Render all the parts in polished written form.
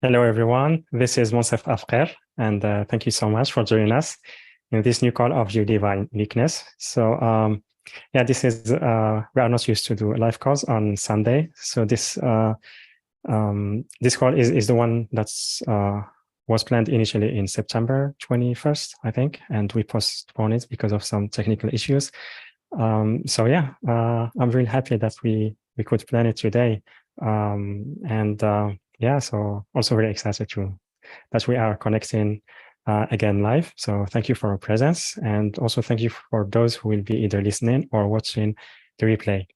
Hello, everyone. This is Monsef Afker, and thank you so much for joining us in this new call of Your Divine Uniqueness. Yeah, this is, we are not used to do live calls on Sunday. So this call is the one that's was planned initially in September 21st, I think, and we postponed it because of some technical issues. I'm really happy that we could plan it today. Yeah, so also very excited that we are connecting again live. So thank you for your presence, and also thank you for those who will be either listening or watching the replay.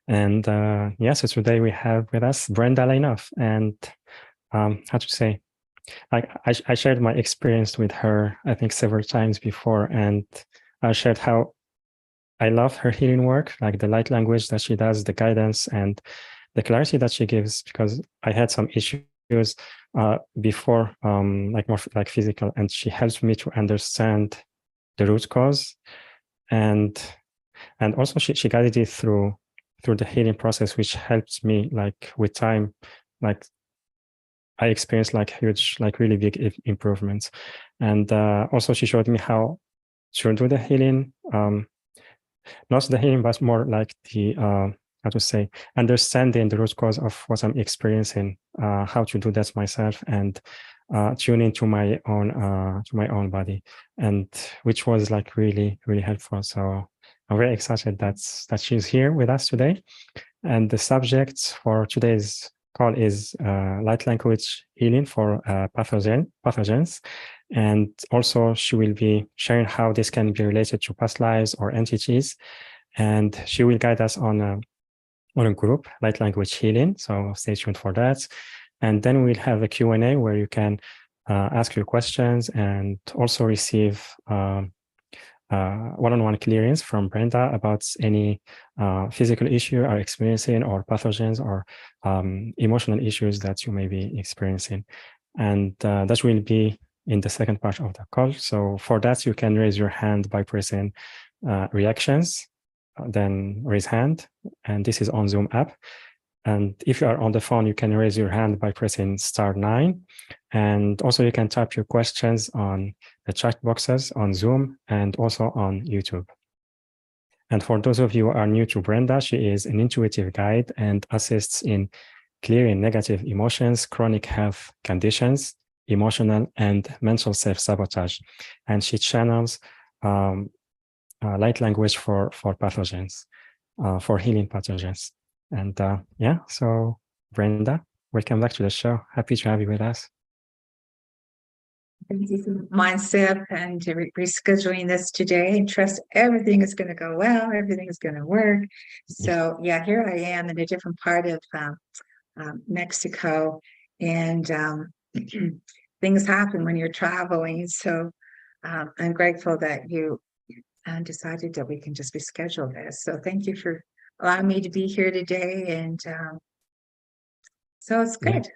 And so today we have with us Brenda Lainof, and how to say, I shared my experience with her, I think several times before, and I shared how I love her healing work, like the light language that she does, the guidance and the clarity that she gives, because I had some issues before, like more like physical, and she helps me to understand the root cause, and also she guided it through the healing process, which helps me, like with time, like I experienced like huge, like really big improvements. And also she showed me how to do the healing, not the healing, but more like the how to say, understanding the root cause of what I'm experiencing, how to do that myself, and tune into my own body, and which was like really helpful. So I'm very excited that she's here with us today. And the subject for today's call is light language healing for pathogens. And also she will be sharing how this can be related to past lives or entities. And she will guide us on a group, light language healing. So stay tuned for that. And then we'll have a Q&A where you can ask your questions and also receive one-on-one clearance from Brenda about any physical issue you are experiencing, or pathogens, or emotional issues that you may be experiencing. And that will be in the second part of the call. So for that, you can raise your hand by pressing reactions, then raise hand, and this is on Zoom app. And if you are on the phone, you can raise your hand by pressing *9. And also you can type your questions on the chat boxes on Zoom and also on YouTube. And for those of you who are new to Brenda, she is an intuitive guide and assists in clearing negative emotions, chronic health conditions, emotional and mental self-sabotage. And she channels light language for pathogens, for healing pathogens. And so Brenda, welcome back to the show. Happy to have you with us. Thank you for mindset and rescheduling this today, and trust everything is going to go well, everything is going to work. So yeah, here I am in a different part of Mexico, and things happen when you're traveling. So I'm grateful that you decided that we can just reschedule this. So thank you for allowing me to be here today, and so it's good.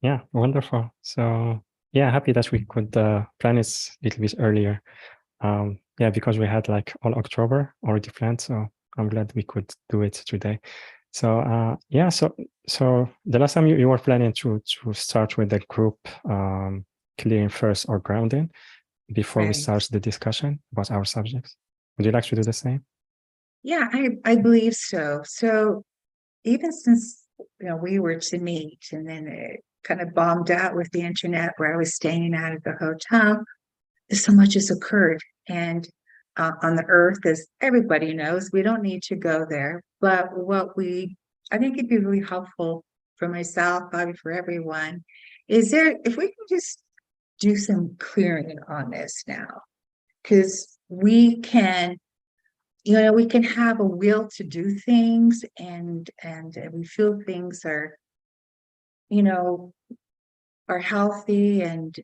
Yeah, wonderful. So yeah, happy that we could plan it a little bit earlier. Because we had like all October already planned. So I'm glad we could do it today. So so the last time you were planning to start with the group clearing first, or grounding, before we start the discussion about our subjects. Would you like to do the same? Yeah, I believe so. So even since we were to meet, and then it kind of bombed out with the internet where I was staying out of the hotel, so much has occurred. And on the earth, as everybody knows, we don't need to go there. But I think it'd be really helpful for myself, probably for everyone, is if we can just do some clearing on this now, because we can have a will to do things, and we feel things are healthy, and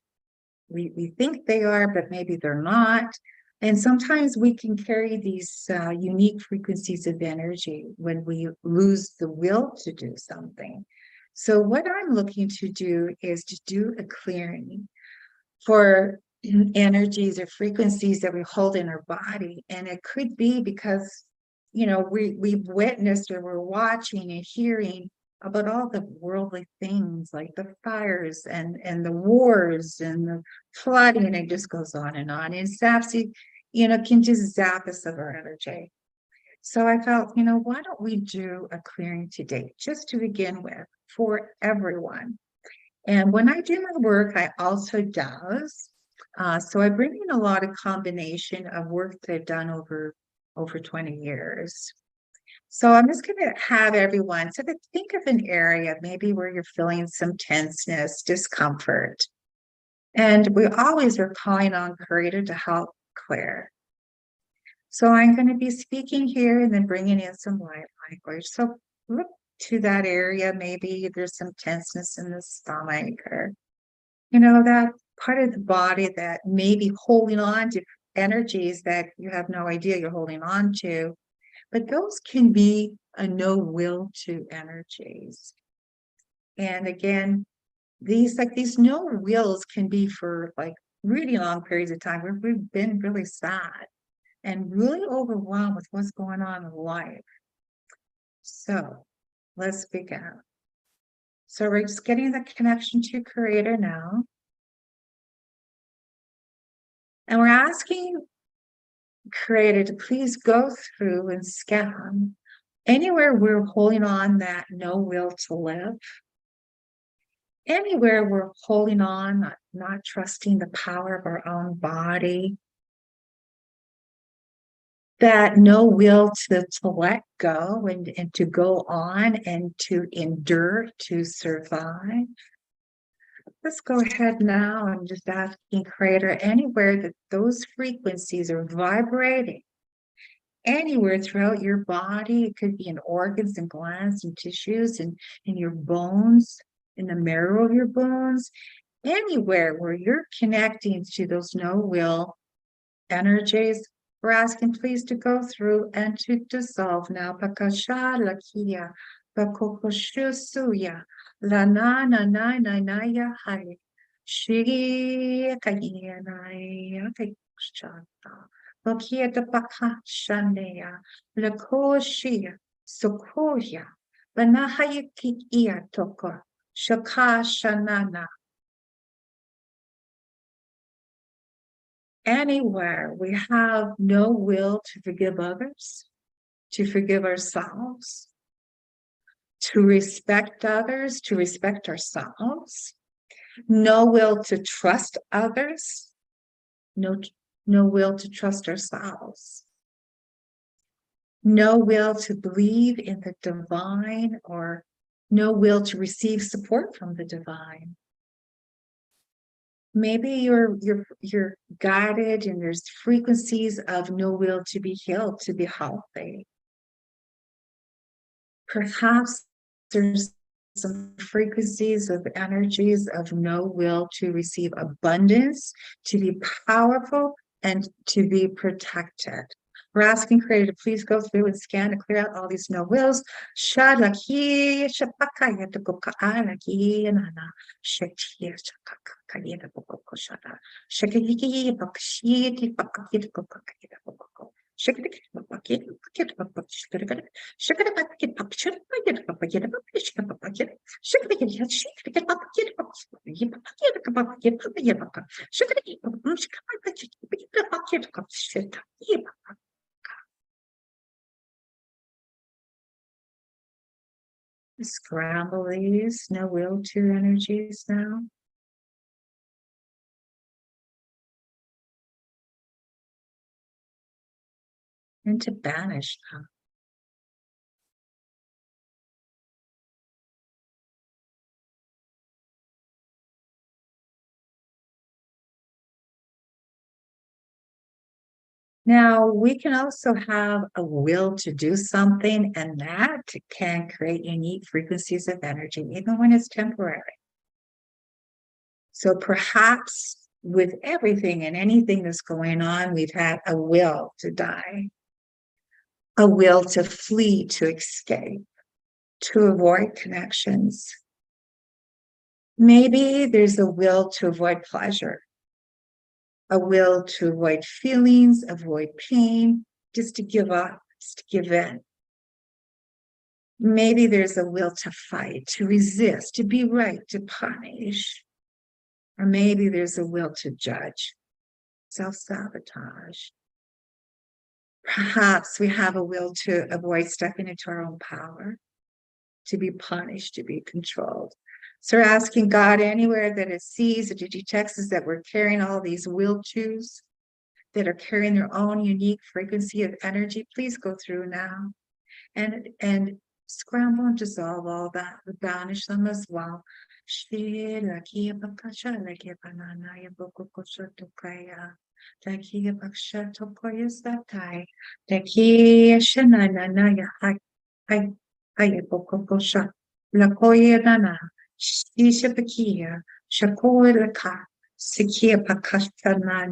we think they are, but maybe they're not. And sometimes we can carry these unique frequencies of energy when we lose the will to do something. So what I'm looking to do is to do a clearing for energies or frequencies that we hold in our body. And it could be because we've witnessed, or we're watching and hearing about all the worldly things like the fires and the wars and the flooding. It just goes on and on. And zaps you, can just zap us of our energy. So I felt, why don't we do a clearing today, just to begin with, for everyone. And when I do my work, I also does. So I bring in a lot of combination of work that I've done over 20 years. So I'm just going to have everyone sort of think of an area maybe where you're feeling some tenseness, discomfort. And we always are calling on Creator to help clear. So I'm going to be speaking here and then bringing in some light language. So look to that area. Maybe there's some tenseness in the stomach or, that part of the body that may be holding on to energies that you have no idea you're holding on to. But those can be a no will to energies. And again, these no wills can be for like really long periods of time where we've been really sad and really overwhelmed with what's going on in life. So let's begin. So we're just getting the connection to Creator now. And we're asking Creator to please go through and scan anywhere we're holding on that no will to live. Anywhere we're holding on, not trusting the power of our own body, that no will to let go and to go on and to endure, to survive. Let's go ahead now and just asking Creator anywhere that those frequencies are vibrating, anywhere throughout your body. It could be in organs and glands and tissues and in your bones, in the marrow of your bones, anywhere where you're connecting to those no will energies. We're asking please to go through and to dissolve now. Pakasha lakia, pakokoshusuya, lana na na na na ya hari, shiri kaya na ya kashata, lakia de pakashanea, lakoshia, sokoya, banahayaki ia toko, shakashanana. Anywhere we have no will to forgive others, to forgive ourselves, to respect others, to respect ourselves, no will to trust others, no will to trust ourselves, no will to believe in the divine, or no will to receive support from the divine. Maybe you're guided and there's frequencies of no will to be healed, to be healthy. Perhaps there's some frequencies of energies of no will to receive abundance, to be powerful, and to be protected. We're asking Creator to please go through and scan and clear out all these no wills. Shalaki, shapakaya to kokaanaki, and ana, shakia, shakakaya to kokoshada, shakiki, bakshi, bakaki, kokakaya, kokoko. Shakaki, bakaki, bakaki, shakaki, shakaki, bakaki, bakaki, bakaki, bakaki, shakaki, shakaki, bakaki, shakaki, scramble these no will to energies now. And to banish them. Now, we can also have a will to do something, and that can create unique frequencies of energy, even when it's temporary. So perhaps with everything and anything that's going on, we've had a will to die, a will to flee, to escape, to avoid connections. Maybe there's a will to avoid pleasure, a will to avoid feelings, avoid pain, just to give up, just to give in. Maybe there's a will to fight, to resist, to be right, to punish. Or maybe there's a will to judge, self-sabotage. Perhaps we have a will to avoid stepping into our own power, to be punished, to be controlled. So we're asking God anywhere that it sees, that it detects us, that we're carrying all these will tos that are carrying their own unique frequency of energy, please go through now and scramble and dissolve all that, banish them as well. Sikia pakashana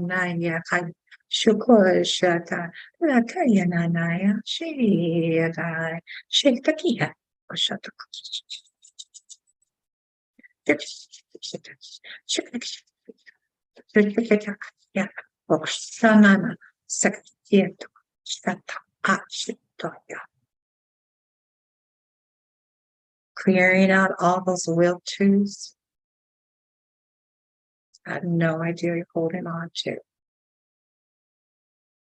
naya shukor shata lakaya nanaya shiyadai shitakia shata ya oksanana sakieto shata achitoya. Clearing out all those will tos. I had no idea you're holding on to.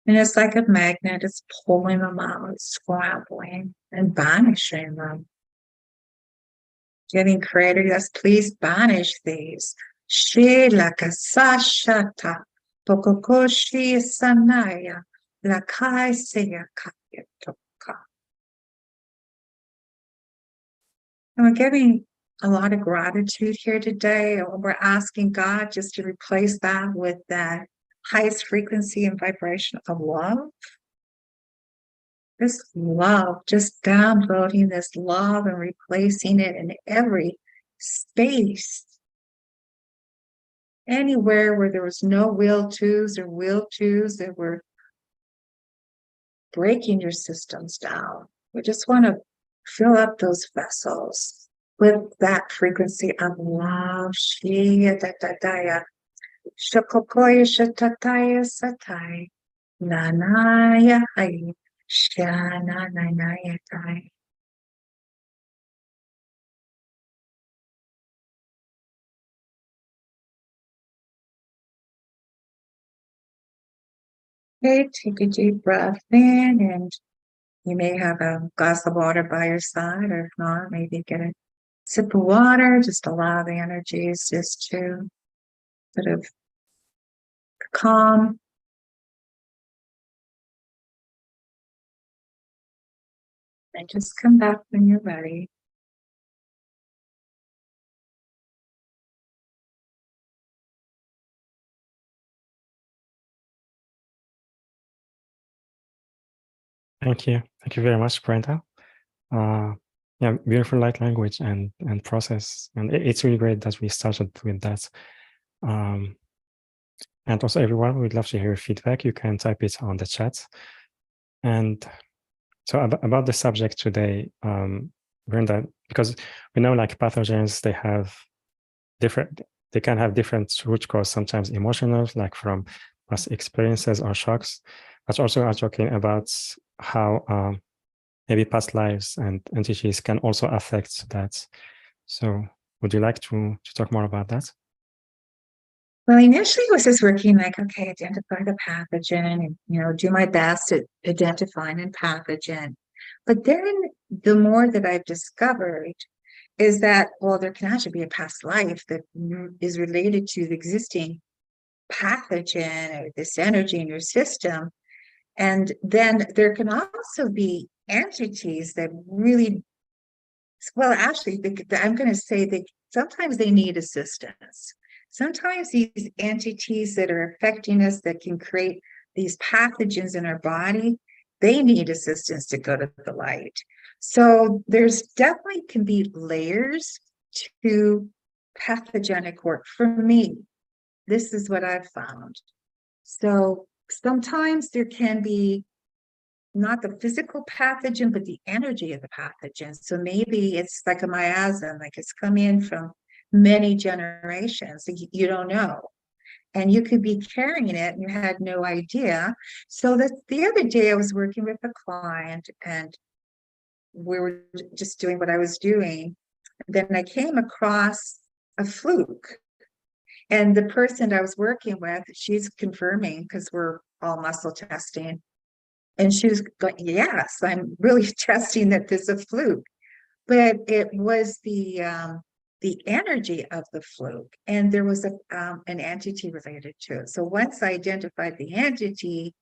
And it's like a magnet, it's pulling them out, scrabbling and banishing them. Getting creative, yes, please banish these. Shilaka sashata, pokokoshi sanaya, lakai seyakaya toka. And we're giving a lot of gratitude here today. We're asking God just to replace that with that highest frequency and vibration of love. This love, just downloading this love and replacing it in every space. Anywhere where there was no will tos or will tos that were breaking your systems down. We just want to fill up those vessels with that frequency of love. Shia dadaya. Shakokoya shatataya satai. Nanaya hai. Shana nanaya tai. Okay, take a deep breath in, and you may have a glass of water by your side, or if not, maybe get a sip of water. Just allow the energies just to sort of calm. And just come back when you're ready. Thank you. Thank you very much, Brenda. Yeah, beautiful light language and process. And it's really great that we started with that. And also everyone, we'd love to hear your feedback. You can type it on the chat. And so about the subject today, Brenda, because we know like pathogens, they can have different root cause, sometimes emotional, like from past experiences or shocks, but also are talking about how maybe past lives and entities can also affect that. So would you like to talk more about that? Well, initially it was just working like, okay, identify the pathogen and, do my best at identifying a pathogen. But then the more that I've discovered is that, well, there can actually be a past life that is related to the existing pathogen or this energy in your system. And then there can also be entities that really, well, actually, I'm going to say that sometimes they need assistance. Sometimes these entities that are affecting us that can create these pathogens in our body, they need assistance to go to the light. So there's definitely can be layers to pathogenic work. For me, this is what I've found. So sometimes there can be not the physical pathogen, but the energy of the pathogen. So maybe it's like a miasm, like it's come in from many generations. You don't know. And you could be carrying it and you had no idea. So that the other day I was working with a client and we were just doing what I was doing. Then I came across a fluke. And the person I was working with, she's confirming because we're all muscle testing. And she was going, yes, I'm really testing that there's a fluke. But it was the energy of the fluke, and there was an entity related to it. So once I identified the entity,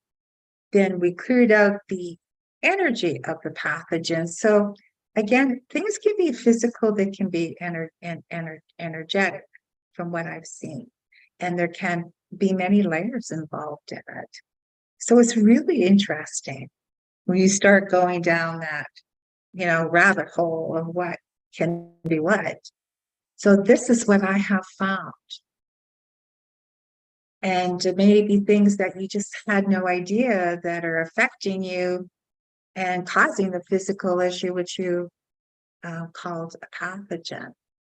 then we cleared out the energy of the pathogen. So again, things can be physical, they can be energetic from what I've seen. And there can be many layers involved in it. So it's really interesting when you start going down that, rabbit hole of what can be what. So this is what I have found. And it may be things that you just had no idea that are affecting you and causing the physical issue, which you called a pathogen.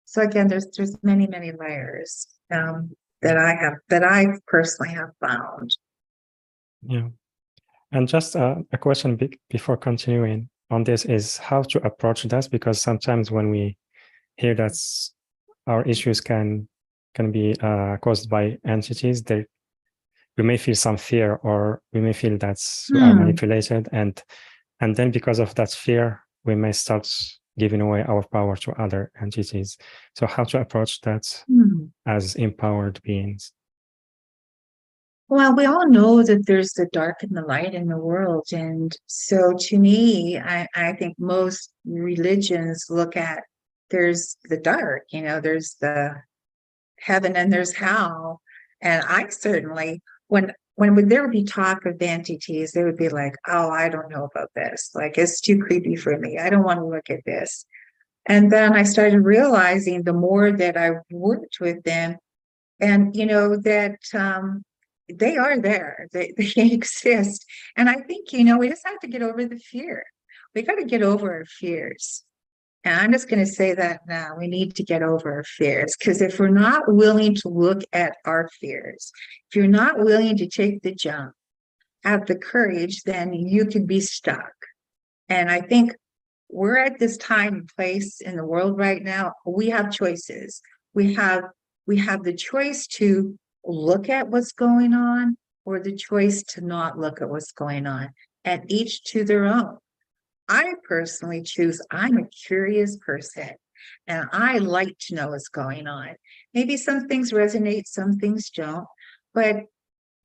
So again, there's many, many layers that I personally have found. Yeah. And just a question before continuing on this is how to approach this, because sometimes when we hear that our issues can be caused by entities, we may feel some fear, or we may feel that we are manipulated, and then because of that fear, we may start giving away our power to other entities. So how to approach that as empowered beings? Well, we all know that there's the dark and the light in the world. And so to me, I think most religions look at there's the dark, there's the heaven and there's hell. And I certainly, when there would be talk of entities, they would be like, oh, I don't know about this. Like, it's too creepy for me. I don't want to look at this. And then I started realizing the more that I worked with them, and that they are there, they exist. And I think, we just have to get over the fear. We got to get over our fears. And I'm just going to say that now. We need to get over our fears, because if we're not willing to look at our fears, if you're not willing to take the jump, have the courage, then you could be stuck. And I think we're at this time and place in the world right now. We have choices. We have the choice to look at what's going on, or the choice to not look at what's going on, and each to their own. I personally choose, I'm a curious person, and I like to know what's going on. Maybe some things resonate, some things don't. But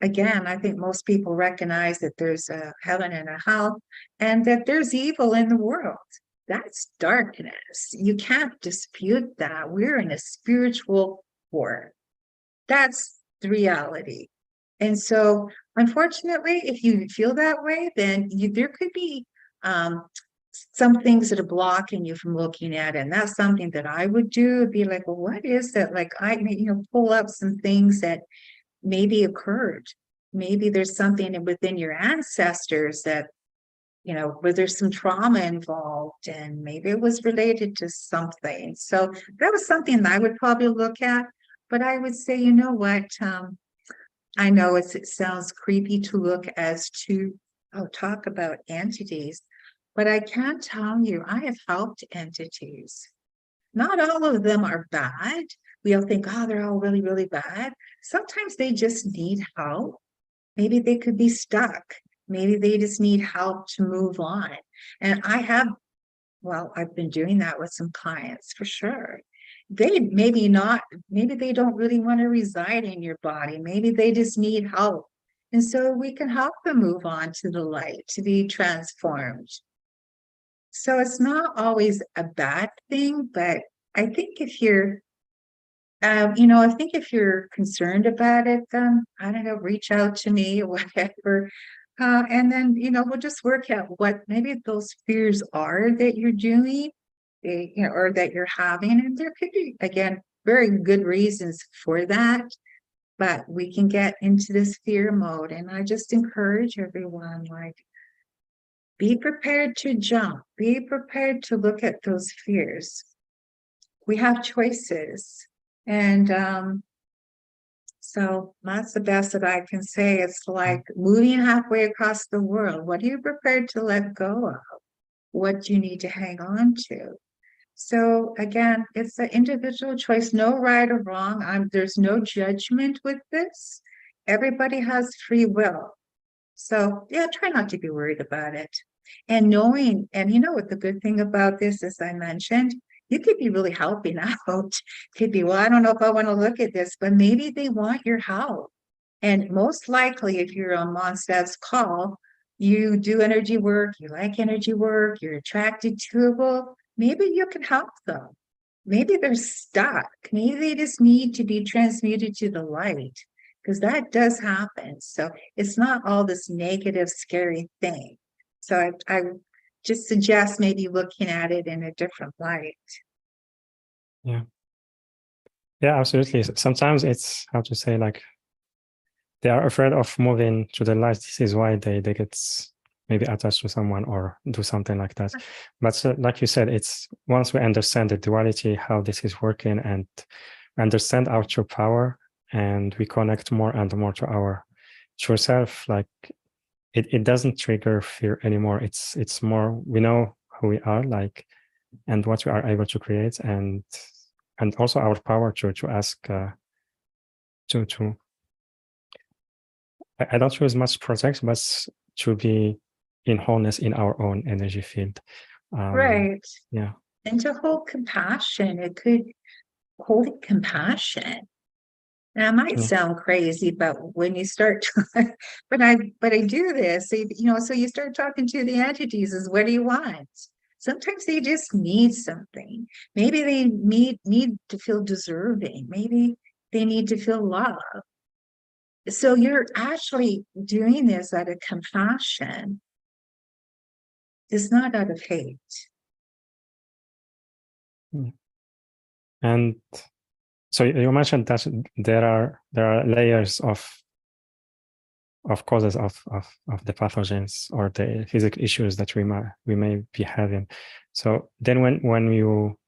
again, I think most people recognize that there's a heaven and a hell, and that there's evil in the world. That's darkness. You can't dispute that. We're in a spiritual war. That's the reality. And so, unfortunately, if you feel that way, then there could be some things that are blocking you from looking at it. And that's something that I would do. It'd be like, well, what is that? Like, I pull up some things that maybe occurred. Maybe there's something within your ancestors that, where there's some trauma involved, and maybe it was related to something. So that was something that I would probably look at. But I would say, you know what? I know it sounds creepy to look as to talk about entities, but I can tell you, I have helped entities. Not all of them are bad. We all think, oh, they're all really, really bad. Sometimes they just need help. Maybe they could be stuck. Maybe they just need help to move on. And I've been doing that with some clients for sure. They maybe they don't really want to reside in your body. Maybe they just need help. And so we can help them move on to the light, to be transformed. So it's not always a bad thing, but I think if you're if you're concerned about it, then I don't know, reach out to me or whatever. And then, we'll just work out what maybe those fears are that you're doing, or that you're having. And there could be, again, very good reasons for that, but we can get into this fear mode. And I just encourage everyone, like, be prepared to jump, be prepared to look at those fears. We have choices. And so that's the best that I can say. It's like moving halfway across the world. What are you prepared to let go of? what you need to hang on to. So again, it's an individual choice, no right or wrong. There's no judgment with this. Everybody has free will. So yeah, try not to be worried about it. And knowing, and you know what the good thing about this, as I mentioned, you could be really helping out. Could be, well, I don't know if I want to look at this, but maybe they want your help. And most likely, if you're on Mondstadt's call, you do energy work, you like energy work, you're attracted to it. Well, maybe you can help them. Maybe they're stuck. Maybe they just need to be transmuted to the light, because that does happen. So it's not all this negative, scary thing. So I just suggest maybe looking at it in a different light. Yeah. Yeah, absolutely. Sometimes it's, how to say, like, they are afraid of moving to the light. This is why they get maybe attached to someone or do something like that. But like you said, it's once we understand the duality, how this is working, and understand our true power, and we connect more and more to our true self, like it doesn't trigger fear anymore. It's more, we know who we are, like, and what we are able to create, and also our power to ask to I don't use much projects, but to be in wholeness in our own energy field. Right. Yeah. And to hold compassion, it could hold compassion. Now, it might sound crazy, but when you start, but I do this, so, so you start talking to the entities is, what do you want? Sometimes they just need something. Maybe they need to feel deserving. Maybe they need to feel love. So you're actually doing this out of compassion. It's not out of hate. And so you mentioned that there are layers of causes of the pathogens or the physical issues that we may be having. So then when you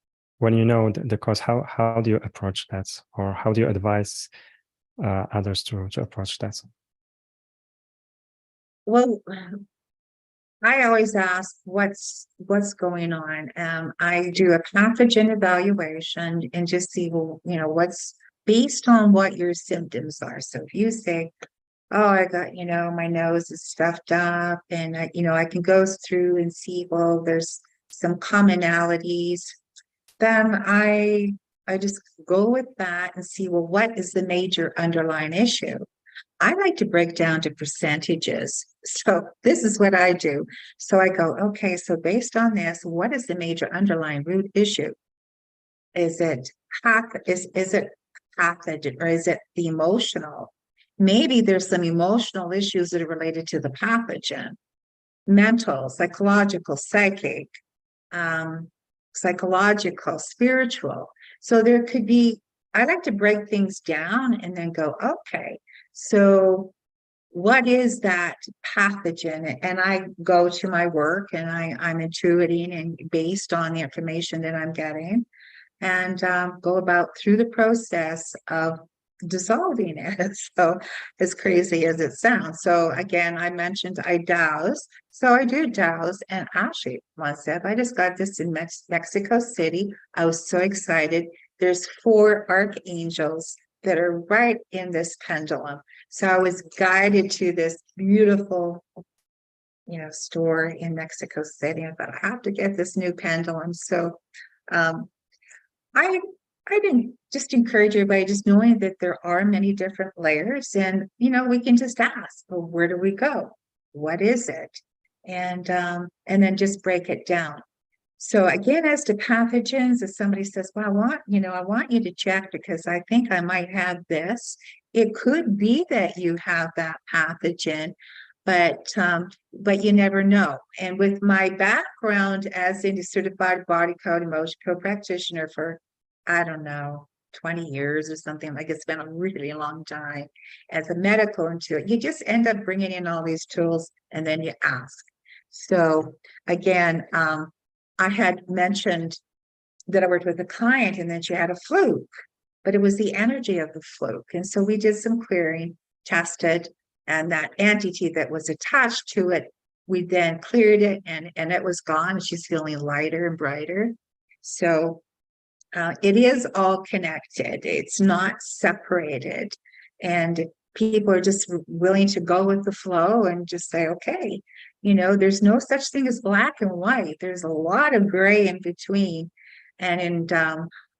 know the cause, how do you approach that, or how do you advise others to approach that? Well, I always ask what's going on. I do a pathogen evaluation and just see, well, what's based on what your symptoms are. So if you say, oh, I got, my nose is stuffed up, and I can go through and see, well, there's some commonalities, then I just go with that and see, well, what is the major underlying issue? I like to break down to percentages. So this is what I do. So I go, okay, so based on this, what is the major underlying root issue? Is it pathogen, or is it the emotional? Maybe there's some emotional issues that are related to the pathogen, mental, psychological, psychic, psychological, spiritual. So there could be, I like to break things down and then go, okay, so what is that pathogen? And I go to my work and I'm intuiting and based on the information that I'm getting, and go about through the process of dissolving it. So as crazy as it sounds. So again, I mentioned I douse. So I do douse. And actually, Montserrat, I just got this in Mexico City. I was so excited. There's 4 archangels that are right in this pendulum. So I was guided to this beautiful, store in Mexico City. I thought, I have to get this new pendulum. So I didn't just encourage everybody, just knowing that there are many different layers, and we can just ask, well, where do we go? What is it? And then just break it down. So again, as to pathogens, if somebody says, well, I want you to check because I think I might have this. It could be that you have that pathogen, but you never know. And with my background as a certified body code emotion code practitioner for, I don't know, 20 years or something, like, it's been a really long time as a medical intuitive, you just end up bringing in all these tools and then you ask. So again, I had mentioned that I worked with a client and then she had a fluke, but it was the energy of the fluke. And so we did some clearing, tested, and that entity that was attached to it we then cleared it, and it was gone. She's feeling lighter and brighter. So it is all connected. It's not separated. And people are just willing to go with the flow and just say, okay, there's no such thing as black and white. There's a lot of gray in between. And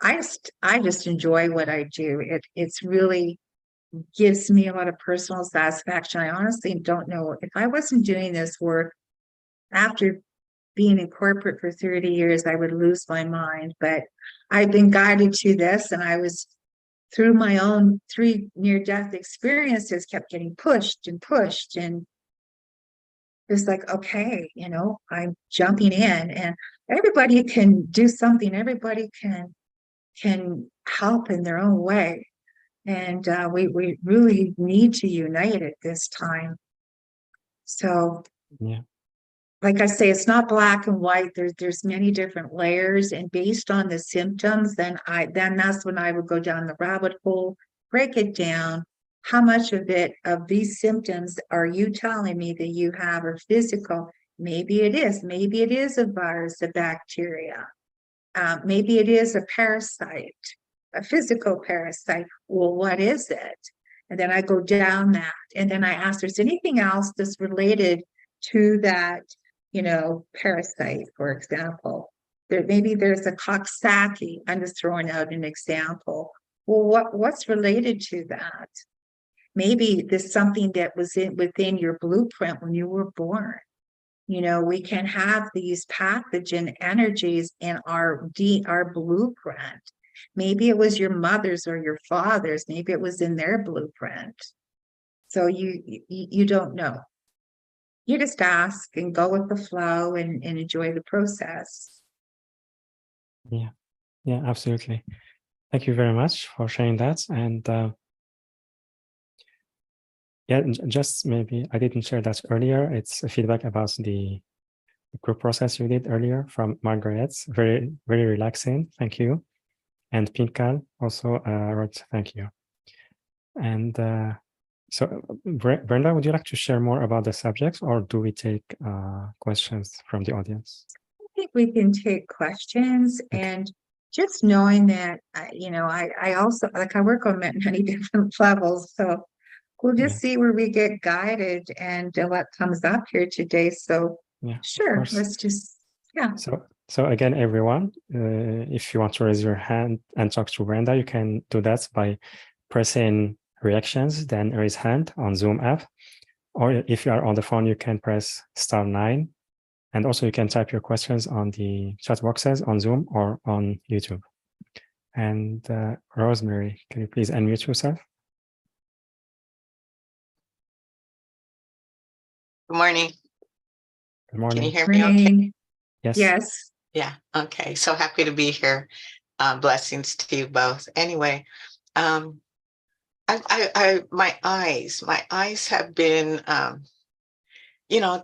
I just enjoy what I do. It's really gives me a lot of personal satisfaction. I honestly don't know if I wasn't doing this work after being in corporate for 30 years, I would lose my mind. But I've been guided to this, and I was through my own 3 near-death experiences, kept getting pushed and pushed, and it's like, okay, I'm jumping in, and everybody can do something. Everybody can help in their own way, and we really need to unite at this time. So Yeah. like I say, it's not black and white. There's many different layers, and based on the symptoms, then that's when I would go down the rabbit hole, break it down. How much of these symptoms are you telling me that you have are physical? Maybe it is. Maybe it is a virus, a bacteria. Maybe it is a parasite, a physical parasite. Well, what is it? And then I go down that, and then I ask, there's anything else that's related to that, parasite, for example. Maybe there's a Coxsackie. I'm just throwing out an example. Well, what's related to that? Maybe there's something that was within your blueprint when you were born. We can have these pathogen energies in our blueprint. Maybe it was your mother's or your father's. Maybe it was in their blueprint. So you don't know. You just ask and go with the flow and enjoy the process. Yeah, absolutely. Thank you very much for sharing that. And just maybe I didn't share that earlier. It's a feedback about the group process you did earlier from Margaret. Very, very relaxing. Thank you. And Pinkal also wrote thank you. And so, Brenda, would you like to share more about the subjects, or do we take questions from the audience? I think we can take questions, and just knowing that, I also, I work on many different levels. So we'll just see where we get guided and what comes up here today. So sure, let's just, So again, everyone, if you want to raise your hand and talk to Brenda, you can do that by pressing reactions, then raise hand on Zoom app. Or if you are on the phone, you can press *9. And also you can type your questions on the chat boxes on Zoom or on YouTube. And Rosemary, can you please unmute yourself? Good morning. Good morning. Can you hear me okay? Yes. Yes. Yeah. Okay. So happy to be here. Blessings to you both. Anyway, my eyes have been,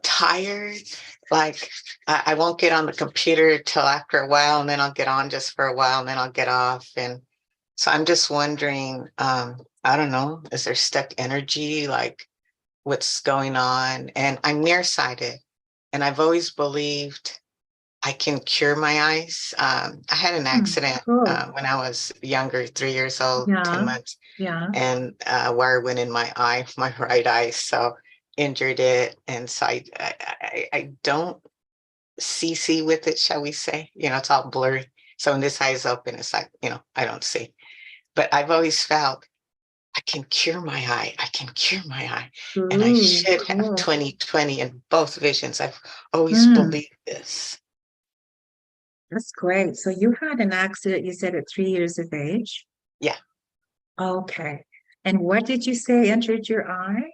tired. Like I won't get on the computer till after a while, and then I'll get on just for a while, and then I'll get off. And so I'm just wondering, I don't know, is there stuck energy? Like what's going on? And I'm nearsighted, and I've always believed I can cure my eyes. I had an accident when I was younger, 3 years old, 10 months. Yeah. And wire went in my eye, my right eye, so injured it. And so I don't see with it, shall we say? It's all blurry. So when this eye is open, it's like, I don't see. But I've always felt I can cure my eye. I can cure my eye. And I should have 20/20 in both visions. I've always believed this. That's great. So you had an accident, you said, at 3 years of age? Yeah. Okay. And what did you say entered your eye?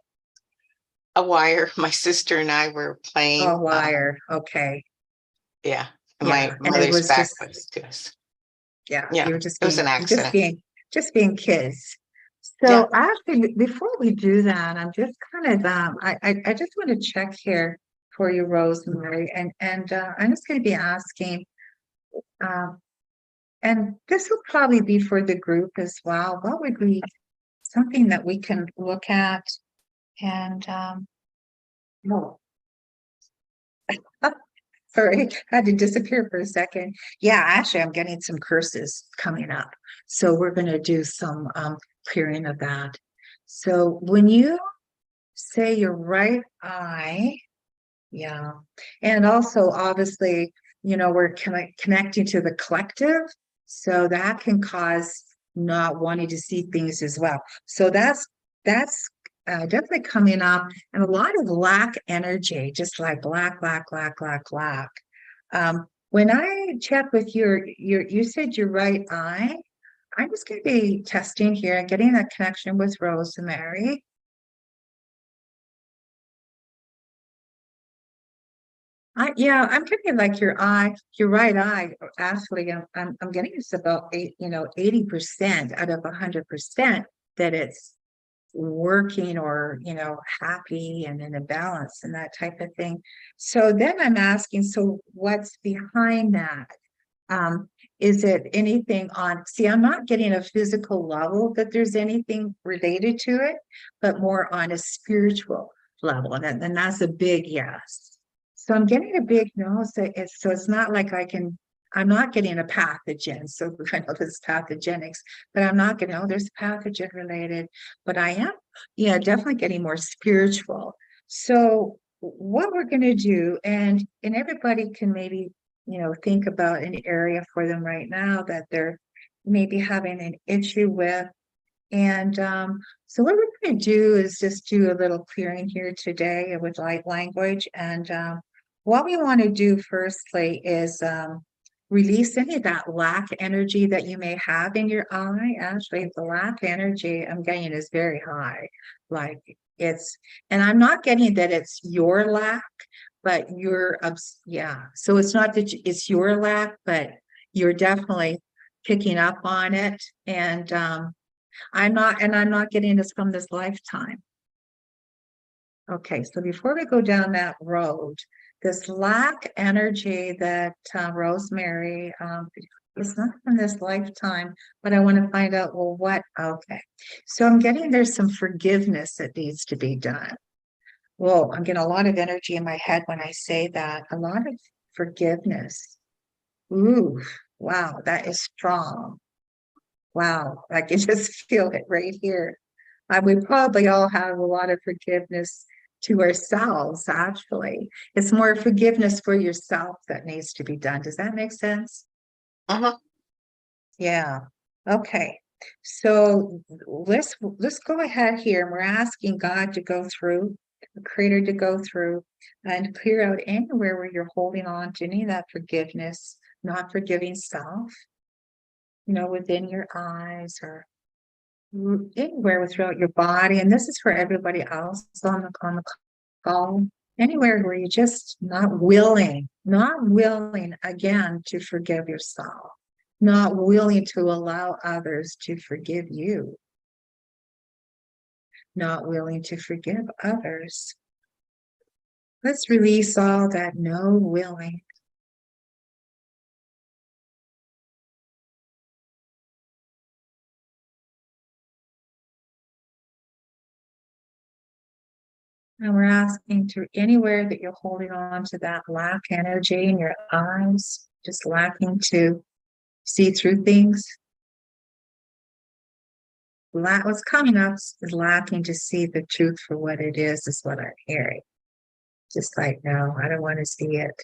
A wire. My sister and I were playing. A wire. Okay. Yeah. And my mother's back was to us. Yeah. Yeah. You were just it was an accident. Just being kids. So actually, before we do that, I'm just kind of I just want to check here for you, Rosemary, and I'm just going to be asking, and this will probably be for the group as well. What would be something that we can look at and Sorry, had to disappear for a second. Yeah, actually, I'm getting some curses coming up. So we're going to do some clearing of that. So when you say your right eye, yeah, and also obviously, we're connecting to the collective. So that can cause not wanting to see things as well. So that's definitely coming up, and a lot of lack energy, just like lack. When I check with you said your right eye. I'm just going to be testing here, getting a connection with Rosemary. Yeah, I'm getting like your right eye. Actually, I'm getting it's about 80% out of 100% that it's working or happy and in a balance and that type of thing. So then I'm asking, so what's behind that? Um, is it anything on, see, I'm not getting a physical level that there's anything related to it, but more on a spiritual level. And that's a big yes. So I'm getting a big no. So it's not like I'm not getting a pathogen. So I know this pathogenics, but I'm not getting, there's pathogen related, but I am, yeah, definitely getting more spiritual. So what we're going to do, and everybody can maybe think about an area for them right now that they're maybe having an issue with. And so what we're going to do is just do a little clearing here today with light language. And what we want to do firstly is release any of that lack energy that you may have in your eye. Actually, the lack energy I'm getting is very high. Like and I'm not getting that it's your lack, but yeah. So it's not that it's your lack, but you're definitely picking up on it. And I'm not getting this from this lifetime. Okay, so before we go down that road, this lack energy that Rosemary, it's not from this lifetime, but I want to find out, well, what? Okay, so I'm getting there's some forgiveness that needs to be done. Whoa, I'm getting a lot of energy in my head when I say that. A lot of forgiveness. Ooh, wow, that is strong. Wow, I can just feel it right here. We probably all have a lot of forgiveness to ourselves, actually. It's more forgiveness for yourself that needs to be done. Does that make sense? Uh-huh. Yeah. Okay. So let's go ahead here. And we're asking God to go through, the Creator to go through and clear out anywhere where you're holding on to any of that forgiveness, not forgiving self, within your eyes or anywhere throughout your body. And this is for everybody else on the call. Anywhere where you're just not willing again to forgive yourself, not willing to allow others to forgive you, not willing to forgive others. Let's release all that no willing. And we're asking to anywhere that you're holding on to that lack energy in your eyes, just lacking to see through things. What's coming up is lacking to see the truth for what it is what I'm hearing. Just like, no, I don't want to see it.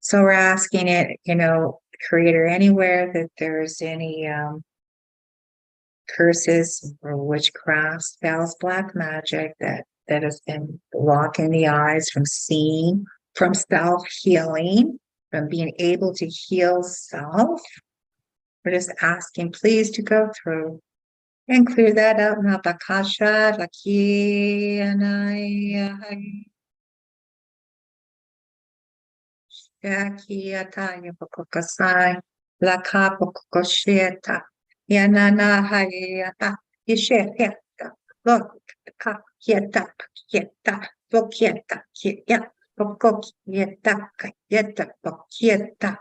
So we're asking it, Creator, anywhere that there's any curses or witchcraft, spells, black magic that has been blocking the eyes from seeing, from self-healing, from being able to heal self. We're just asking, please, to go through and clear that out. Napakasha, Laki, Anai, Shaki, Ataya, Pokokasai, Laka, Pokokosheta, Yanana, Hayata, Yesheta, Loka, Yeta, Yeta, Pokieta, Kia, Pokokieta, Yeta, Pokieta.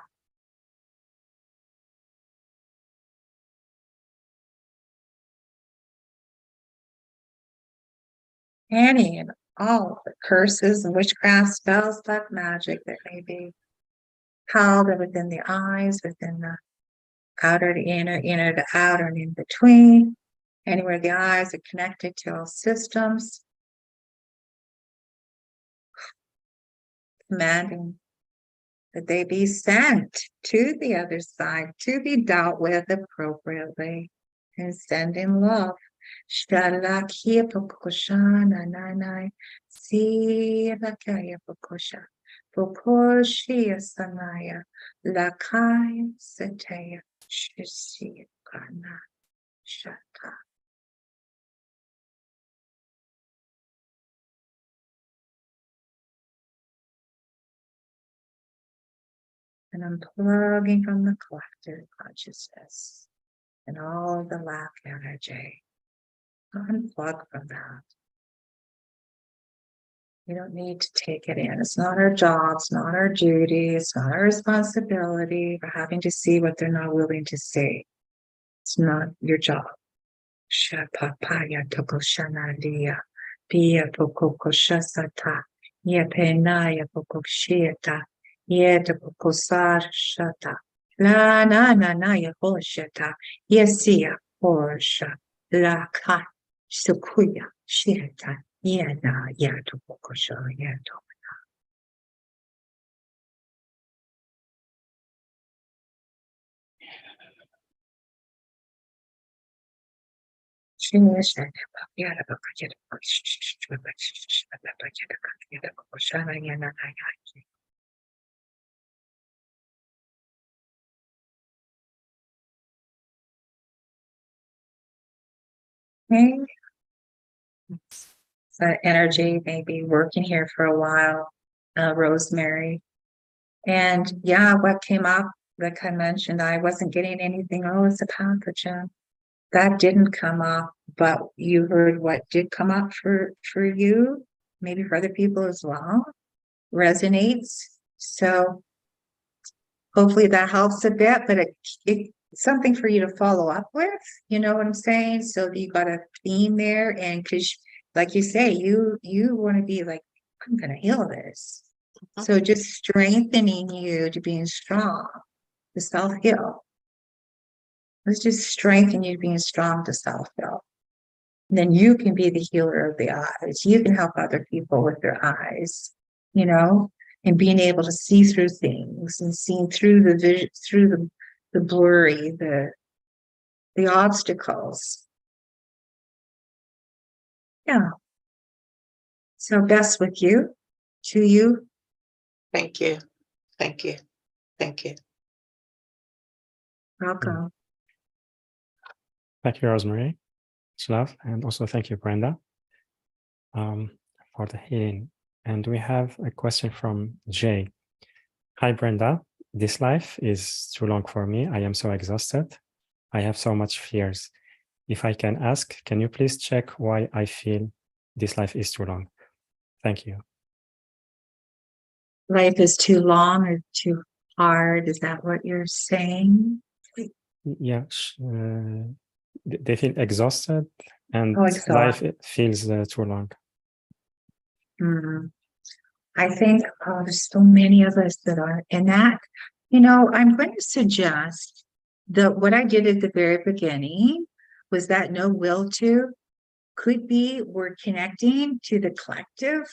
Any all the curses and witchcraft spells, black magic that may be held within the eyes, within the outer to inner, inner to outer, and in between, anywhere the eyes are connected to all systems, commanding that they be sent to the other side to be dealt with appropriately and sending love. Shalakia Pokoshana Nanai Silakaya Pokosha Pokoshia Sanaya Lakai Sataya Shishikana Shata. And unplugging from the collective consciousness and all the lack energy. Unplug from that. We don't need to take it in. It's not our job. It's not our duty. It's not our responsibility for having to see what they're not willing to see. It's not your job. Shapapaya tokoshanadia. Pia pokokoshasata. Yepenaya pokoshieta. Yeta pokosar shata. La na na na ya hosheta. Yesia horsha. La ka. Sukuya shireta. Yena yato pokosho yato. Okay. So energy may be working here for a while, Rosemary. And yeah, what came up, like I mentioned, I wasn't getting anything. Oh, it's a pathogen. That didn't come up, but you heard what did come up for you, maybe for other people as well, resonates. So hopefully that helps a bit, but it's something for you to follow up with, you know what I'm saying? So you got a theme there, and because like you say, you want to be like, I'm gonna heal this. So just strengthening you to being strong, to self-heal. Let's just strengthen you to being strong to self-heal. And then you can be the healer of the eyes. You can help other people with their eyes, you know, and being able to see through things and seeing through the vision, through the blurry, the obstacles. Yeah. So best with you, to you. Thank you. Thank you. Thank you. Welcome. Thank you, Rosemary. It's love. And also thank you, Brenda, for the healing. And we have a question from Jay. Hi, Brenda. This life is too long for me. I am so exhausted. I have so much fears. If I can ask, can you please check why I feel this life is too long? Thank you. Life is too long or too hard. Is that what you're saying? Yeah, they feel exhausted, and life feels too long. I think there's so many of us that are in that. You know, I'm going to suggest that what I did at the very beginning was that no will to could be we're connecting to the collective.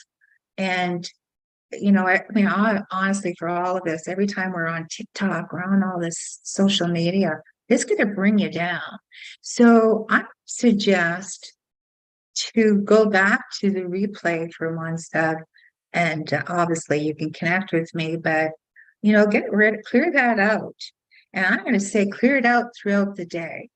And, you know, I mean, honestly, for all of us, every time we're on TikTok, we're on all this social media, it's going to bring you down. So I suggest to go back to the replay for one step. And obviously you can connect with me, but, you know, clear that out. And I'm going to say clear it out throughout the day,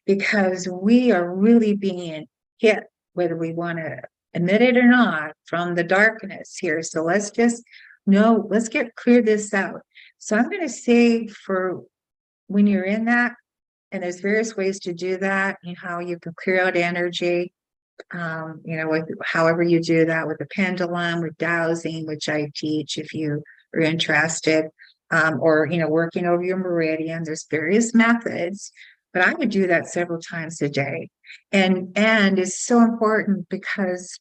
because we are really being hit, whether we want to admit it or not, from the darkness here. So let's just clear this out. So I'm going to say, for when you're in that, and there's various ways to do that, you know, how you can clear out energy, you know, however you do that, with the pendulum, with dowsing, which I teach if you are interested, or, you know, working over your meridian. There's various methods, but I would do that several times a day. And it's so important, because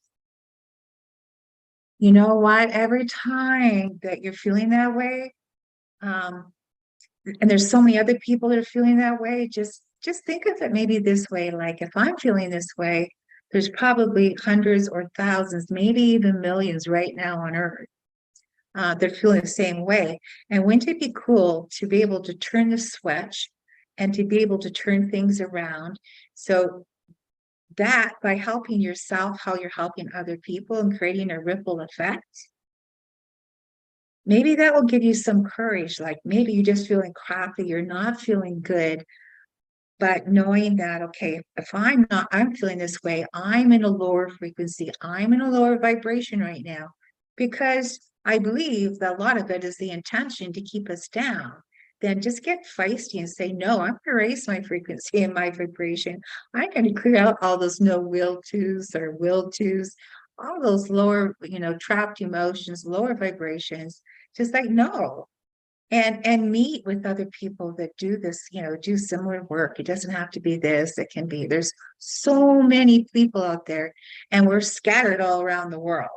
You know what? Every time that you're feeling that way, um, and there's so many other people that are feeling that way, just think of it maybe this way, like if I'm feeling this way, there's probably hundreds or thousands, maybe even millions right now on earth that are feeling the same way. And wouldn't it be cool to be able to turn the switch and to be able to turn things around? So that by helping yourself, how you're helping other people and creating a ripple effect, maybe that will give you some courage. Like maybe you're just feeling crappy, you're not feeling good, but knowing that, okay, if I'm feeling this way, I'm in a lower frequency, I'm in a lower vibration right now, because I believe that a lot of it is the intention to keep us down. Then just get feisty and say, no, I'm going to raise my frequency and my vibration. I'm going to clear out all those no will tos or will tos, all those lower, trapped emotions, lower vibrations. Just like, no, and meet with other people that do this, do similar work. It doesn't have to be this. It can be, there's so many people out there, and we're scattered all around the world.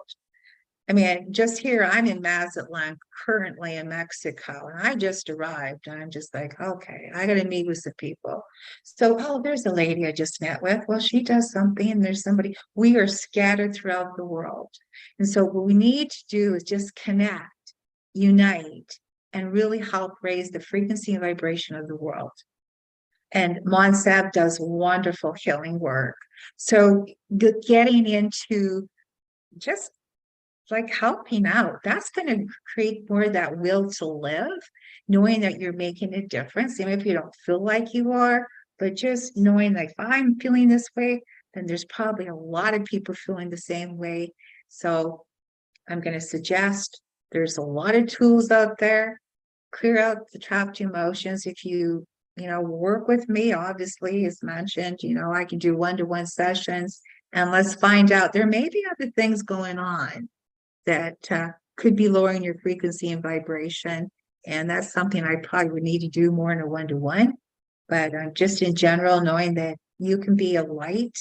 I mean, just here, I'm in Mazatlan, currently in Mexico, and I just arrived, and I'm just like, okay, I got to meet with some people. So, oh, there's a lady I just met with. Well, she does something, and there's somebody. We are scattered throughout the world. And so what we need to do is just connect, unite, and really help raise the frequency and vibration of the world. And Monsab does wonderful healing work. So getting into just like helping out, that's going to create more of that will to live, knowing that you're making a difference, even if you don't feel like you are, but just knowing like if I'm feeling this way, then there's probably a lot of people feeling the same way. So I'm going to suggest there's a lot of tools out there. Clear out the trapped emotions. If you, work with me, obviously, as mentioned, I can do one-to-one sessions, and let's find out. There may be other things going on that could be lowering your frequency and vibration. And that's something I probably would need to do more in a one-to-one. But just in general, knowing that you can be a light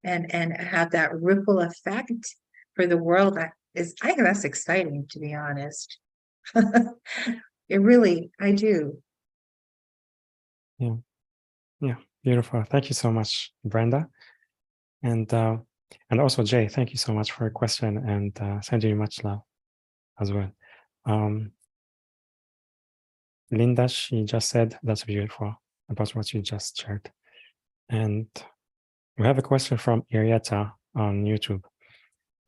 and have that ripple effect for the world, I think that's exciting, to be honest. It really, I do. Yeah, yeah, beautiful. Thank you so much, Brenda, and also Jay. Thank you so much for your question, and sending you much love as well. Linda, she just said that's beautiful about what you just shared, and we have a question from Arietta on YouTube.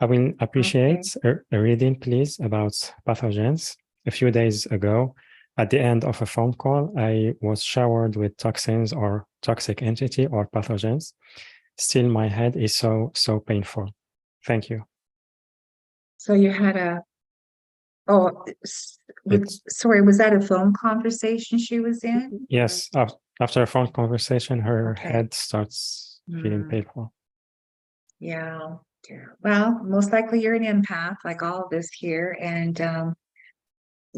I will appreciate a reading, please, about pathogens. A few days ago, at the end of a phone call, I was showered with toxins or toxic entity or pathogens. Still, my head is so painful. Thank you. So you had sorry, was that a phone conversation she was in? Yes, after a phone conversation, her head starts feeling painful. Yeah. Well, most likely you're an empath, like all of us here, and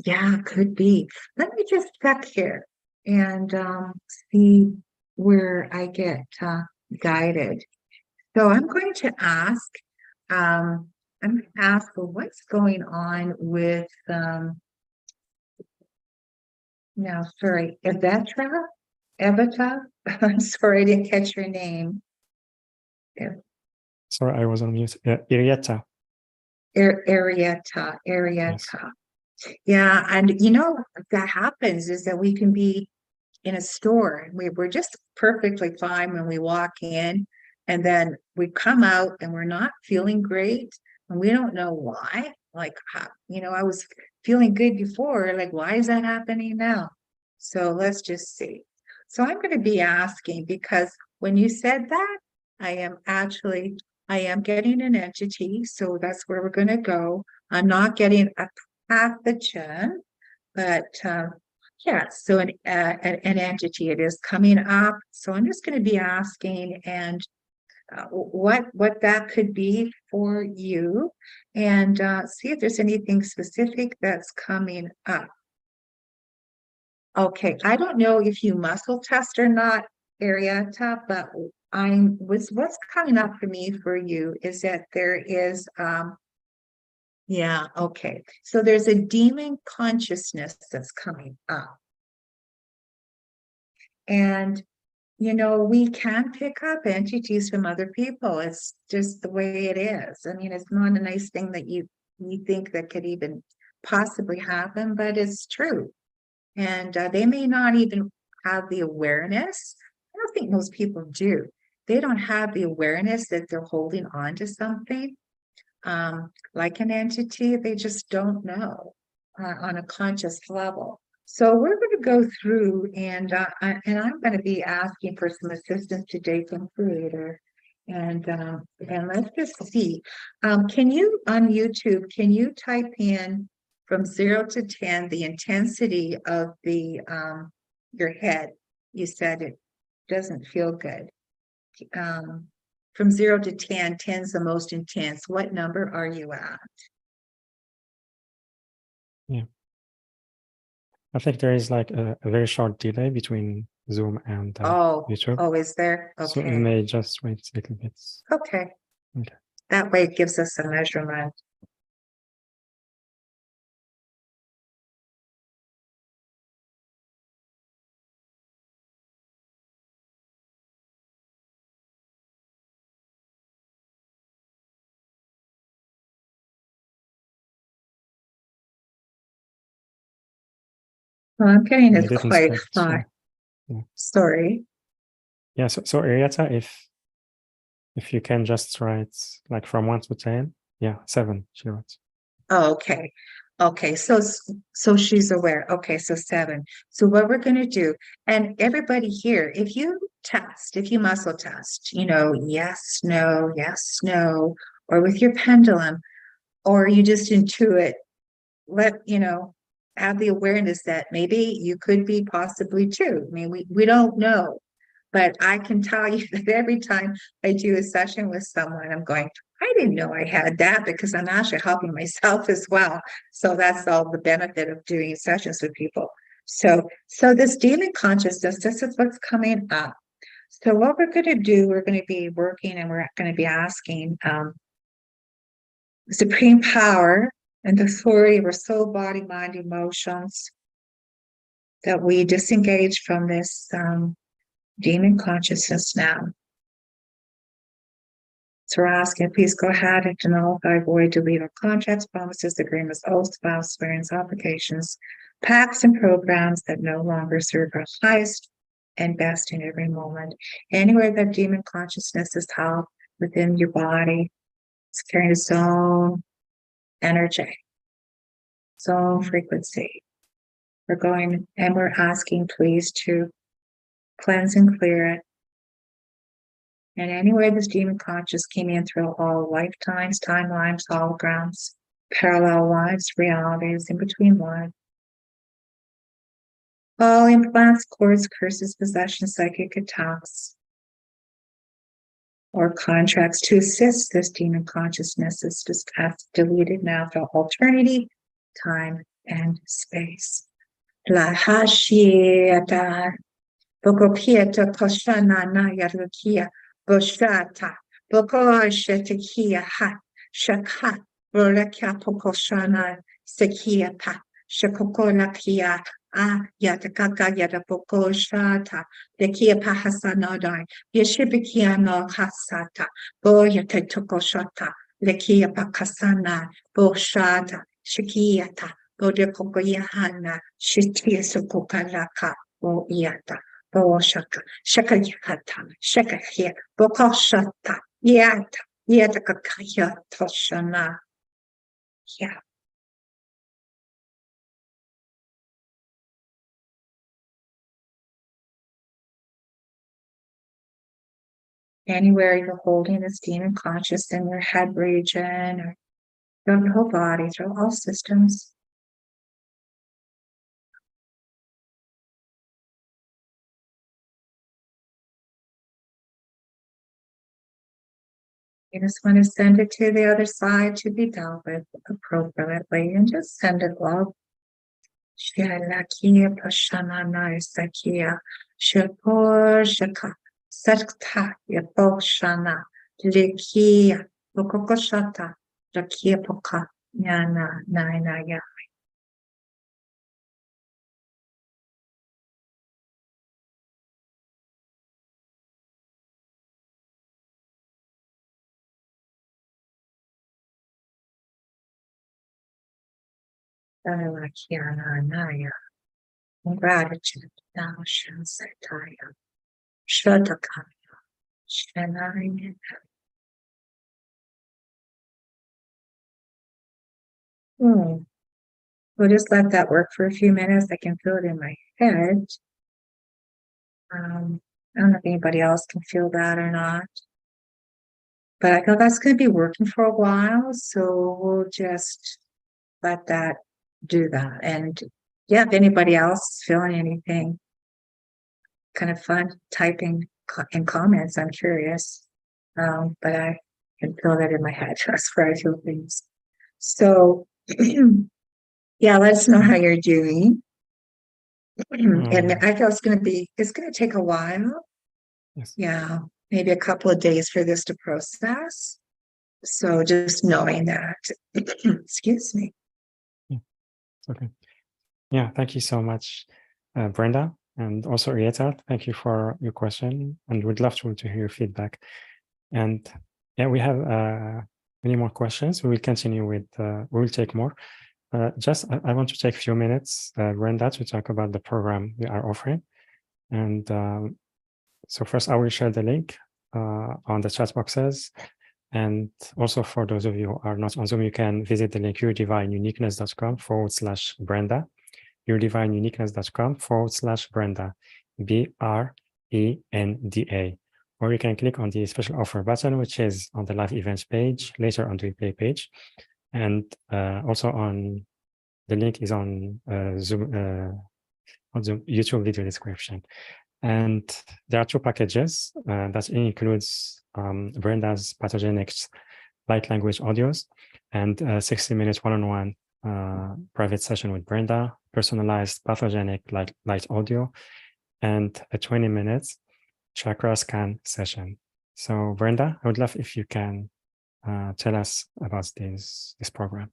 yeah, could be. Let me just check here and see where I get guided. So I'm going to ask, well, what's going on with now, sorry, Evita? I'm sorry, I didn't catch your name. Sorry, I was on mute. Arietta. Arietta. Yes. Yeah, and that happens is that we can be in a store and we're just perfectly fine when we walk in, and then we come out and we're not feeling great, and we don't know why. Like, I was feeling good before, like, why is that happening now? So let's just see. So I'm going to be asking, because when you said that, I am getting an entity, so that's where we're going to go. I'm not getting a pathogen, but yeah, so an entity, it is coming up. So I'm just going to be asking, and what that could be for you, and see if there's anything specific that's coming up. Okay, I don't know if you muscle test or not, Arietta, but what's coming up for me for you is that there is Yeah, okay. So there's a demon consciousness that's coming up. And, we can pick up entities from other people. It's just the way it is. I mean, it's not a nice thing that you think that could even possibly happen, but it's true. And they may not even have the awareness. I don't think most people do. They don't have the awareness that they're holding on to something. Like an entity, they just don't know on a conscious level. So we're going to go through, and I'm going to be asking for some assistance today from Creator, and let's just see. Can you on YouTube? Can you type in from 0 to 10 the intensity of the your head? You said it doesn't feel good. From 0 to 10, 10 is the most intense. What number are you at? Yeah. I think there is like a very short delay between Zoom and YouTube. Oh, is there? So you Okay. may just wait a little bit. Okay. Okay. That way it gives us a measurement. Well, I'm getting I it didn't quite expect. high. Yeah. Sorry. Yeah. So Arietta, if you can just write like from 1 to 10. Yeah, 7. She writes. Oh, okay. Okay, so she's aware. Okay, so 7. So what we're going to do, and everybody here, if you muscle test, yes, no, or with your pendulum, or you just intuit, have the awareness that maybe you could be possibly too. I mean, we don't know, but I can tell you that every time I do a session with someone, I'm going, I didn't know I had that, because I'm actually helping myself as well. So that's all the benefit of doing sessions with people. So this demon consciousness, this is what's coming up. So what we're going to do, we're going to be working, and we're going to be asking supreme power and authority of our soul, body, mind, emotions, that we disengage from this demon consciousness now. So we're asking, please go ahead and nullify, void, delete all contracts, promises, agreements, oaths, vows, swearings, obligations, pacts, and programs that no longer serve our highest and best in every moment. Anywhere that demon consciousness is held within your body, it's carrying its own energy, its own frequency. We're going and we're asking, please, to cleanse and clear it. And anywhere this demon conscious came in through all lifetimes, timelines, holograms, parallel lives, realities, in between lives. All implants, cords, curses, possessions, psychic attacks, or contracts to assist this demon consciousness is just deleted now for eternity, time, and space. La hashiata, bogopieta koshana na yarukia, boshata, bogoshetakia ha, shakha, rorakia pokoshana, sekia pa, shakokolakia, yatakaka yatapokoshata, lekia pahasanodai, yeshibikia no hasata, boyatetokoshata, lekia pakasana, boshata, shikiata, bodekokoyahana, shitia sukokalaka, bo iata. Boshaka, Shakayakata, Shakahia, Bokoshata, Yata, Yatakakaya Toshana. Yeah. Anywhere you're holding this demon conscious in your head region or through your whole body, through all systems. You just want to send it to the other side to be dealt with appropriately, and just send it love. Shalakia Pashanana Sakia Shapor Shaka Sakta Yaposhana Likia Pokoshata Rakia Poka Yana. Naya. Gratitude. Now Shansataya. Shraddhakaya. Shanaraya. We'll just let that work for a few minutes. I can feel it in my head. I don't know if anybody else can feel that or not. But I feel that's going to be working for a while. So we'll just let that do that. And yeah, if anybody else is feeling anything kind of fun, typing in comments, I'm curious. But I can feel that in my head. That's where I feel things. So yeah, let us know how you're doing. And I feel it's going to take a while. Yes. Yeah, maybe a couple of days for this to process. So just knowing that, excuse me. Yeah. Okay. Yeah. Thank you so much, Brenda, and also Rieta. Thank you for your question, and we'd love to hear your feedback. And yeah, we have many more questions. We will continue with. We will take more. I want to take a few minutes, Brenda, to talk about the program we are offering. And so first, I will share the link on the chat boxes. And also for those of you who are not on Zoom, you can visit the link yourdivineuniqueness.com/Brenda, yourdivineuniqueness.com/Brenda, BRENDA. Or you can click on the special offer button, which is on the live events page, later on the replay page. And also on the link is on Zoom, on the YouTube video description. And there are two packages that includes Brenda's pathogenics light language audios and 60 minutes one-on-one private session with Brenda, personalized pathogenic light audio, and a 20 minutes chakra scan session. So Brenda, I would love if you can tell us about this program.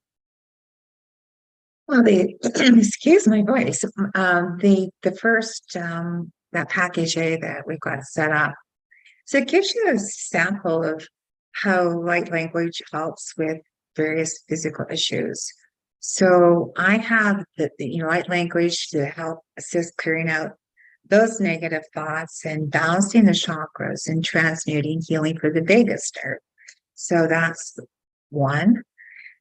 Well, excuse my voice. The first that package A that we've got set up, so it gives you a sample of how light language helps with various physical issues. So I have the light language to help assist clearing out those negative thoughts and balancing the chakras and transmuting healing for the vagus nerve. So that's one.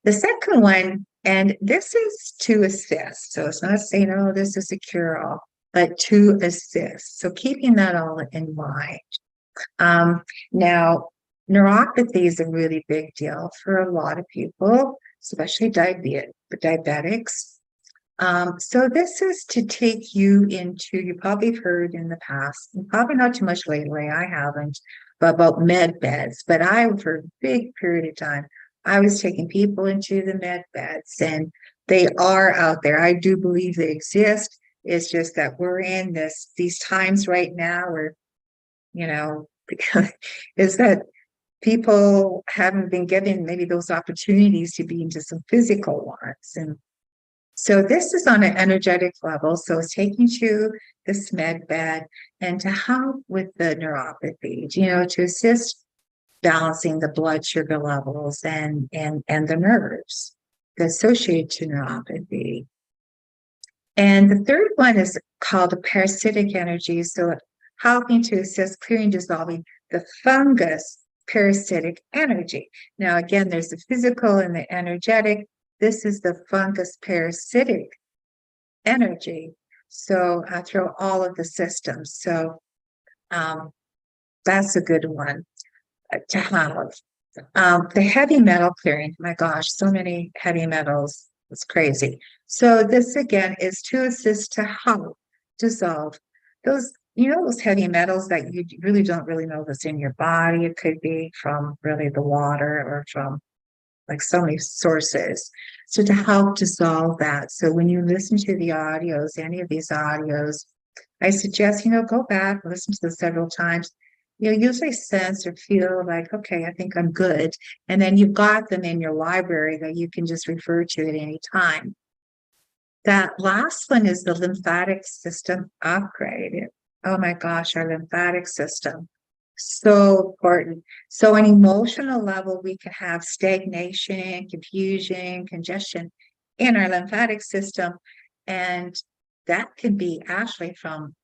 The second one, and this is to assist. So it's not saying, oh, this is a cure-all, but to assist. So keeping that all in mind. Now, neuropathy is a really big deal for a lot of people, especially diabetics. So this is to take you into, you probably heard in the past, probably not too much lately, I haven't, but about med beds. But for a big period of time, I was taking people into the med beds, and they are out there. I do believe they exist. It's just that we're in these times right now where, is that people haven't been given maybe those opportunities to be into some physical ones. And so this is on an energetic level. So it's taking to this med bed and to help with the neuropathy, to assist balancing the blood sugar levels and the nerves associated to neuropathy. And the third one is called the parasitic energy. So helping to assist clearing, dissolving the fungus parasitic energy. Now, again, there's the physical and the energetic. This is the fungus parasitic energy. So through all of the systems. So that's a good one to have. The heavy metal clearing, my gosh, so many heavy metals, it's crazy. So this again is to assist to help dissolve those, those heavy metals that you really don't really know what's in your body. It could be from really the water or from like so many sources. So to help dissolve that. So when you listen to the audios, any of these audios, I suggest, go back, listen to them several times, you usually sense or feel like, okay, I think I'm good. And then you've got them in your library that you can just refer to at any time. That last one is the lymphatic system upgrade. Oh my gosh, our lymphatic system. So important. So on emotional level, we can have stagnation, confusion, congestion in our lymphatic system. And that can be actually from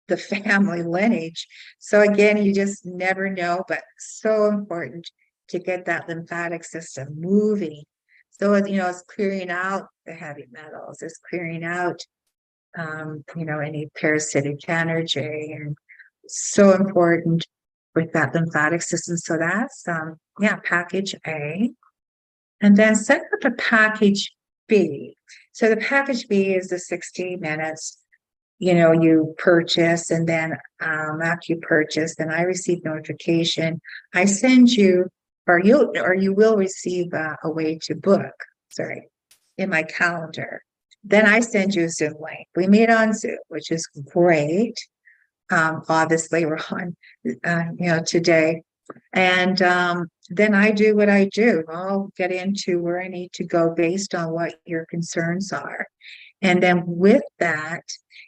the family lineage. So again, you just never know, but so important to get that lymphatic system moving. So, it's clearing out the heavy metals, it's clearing out, any parasitic energy, and so important with that lymphatic system. So that's, package A. And then set up a package B. So the package B is the 60 minutes, you purchase, and then after you purchase, then I receive notification. I send you, or you will receive a way to book, in my calendar. Then I send you a Zoom link. We meet on Zoom, which is great. Obviously, we're on, today. And then I do what I do. I'll get into where I need to go based on what your concerns are. And then with that,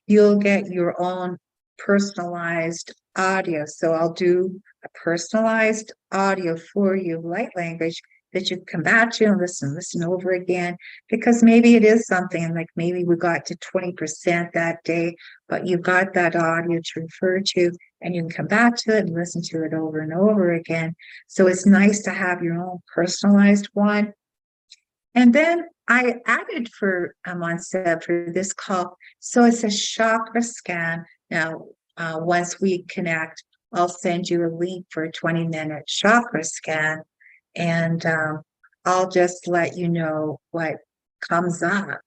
you'll get your own personalized audio. So I'll do a personalized audio for you, light language, that you come back to and listen over again, because maybe it is something like maybe we got to 20% that day, but you've got that audio to refer to, and you can come back to it and listen to it over and over again. So it's nice to have your own personalized one. And then I added for Monse for this call. So it's a chakra scan. Now, once we connect, I'll send you a link for a 20-minute chakra scan. And I'll just let you know what comes up.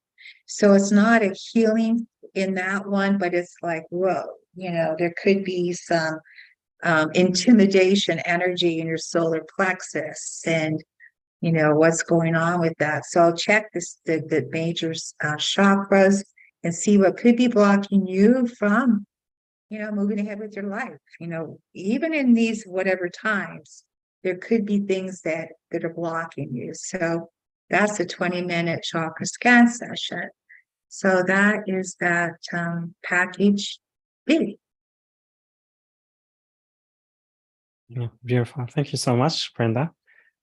So it's not a healing in that one, but it's like, whoa, there could be some intimidation energy in your solar plexus, and what's going on with that. So I'll check the major chakras and see what could be blocking you from, moving ahead with your life. Even in these whatever times, there could be things that are blocking you. So that's a 20-minute chakra scan session. So that is that package B. Yeah, beautiful. Thank you so much, Brenda.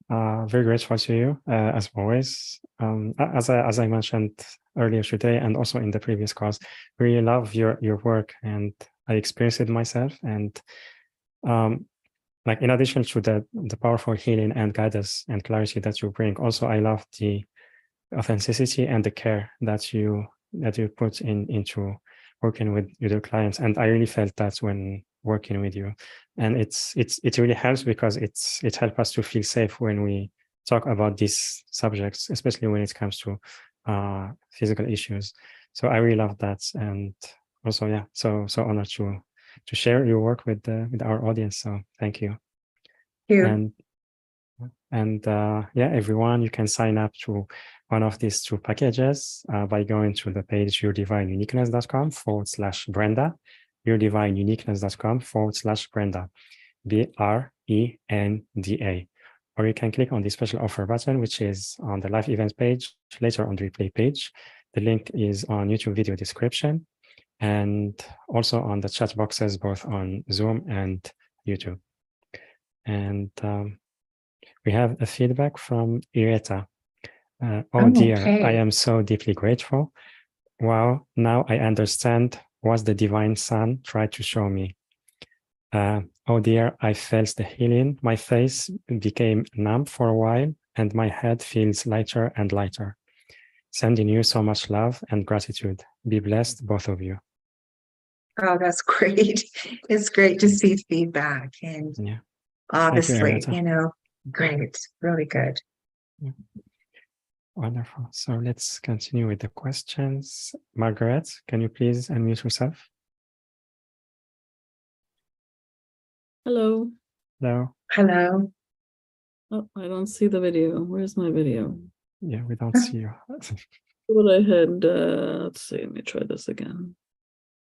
Very grateful to you, as always. As I mentioned earlier today, and also in the previous calls, really love your work, and I experienced it myself. And like, in addition to the powerful healing and guidance and clarity that you bring, also I love the authenticity and the care that you put into working with your clients. And I really felt that when working with you, and it really helps, because it helps us to feel safe when we talk about these subjects, especially when it comes to physical issues. So I really love that, and also, yeah, so honored to share your work with our audience. So thank you. Thank you. And yeah, everyone, you can sign up to one of these two packages by going to the page yourdivineuniqueness.com/Brenda, yourdivineuniqueness.com/Brenda, BRENDA. Or you can click on the special offer button, which is on the live events page, later on the replay page. The link is on YouTube video description, and also on the chat boxes, both on Zoom and YouTube. And we have a feedback from Ireta. Oh dear, okay. I am so deeply grateful. Wow, now I understand what the Divine Sun tried to show me. Oh dear, I felt the healing. My face became numb for a while, and my head feels lighter and lighter. Sending you so much love and gratitude. Be blessed, both of you. Oh, that's great. It's great to see feedback, and yeah. obviously, great, really good. Yeah. Wonderful. So let's continue with the questions. Margaret, can you please unmute yourself? Hello. Hello. Hello. Oh, I don't see the video. Where's my video? Yeah, we don't see you. What I had, let's see, let me try this again.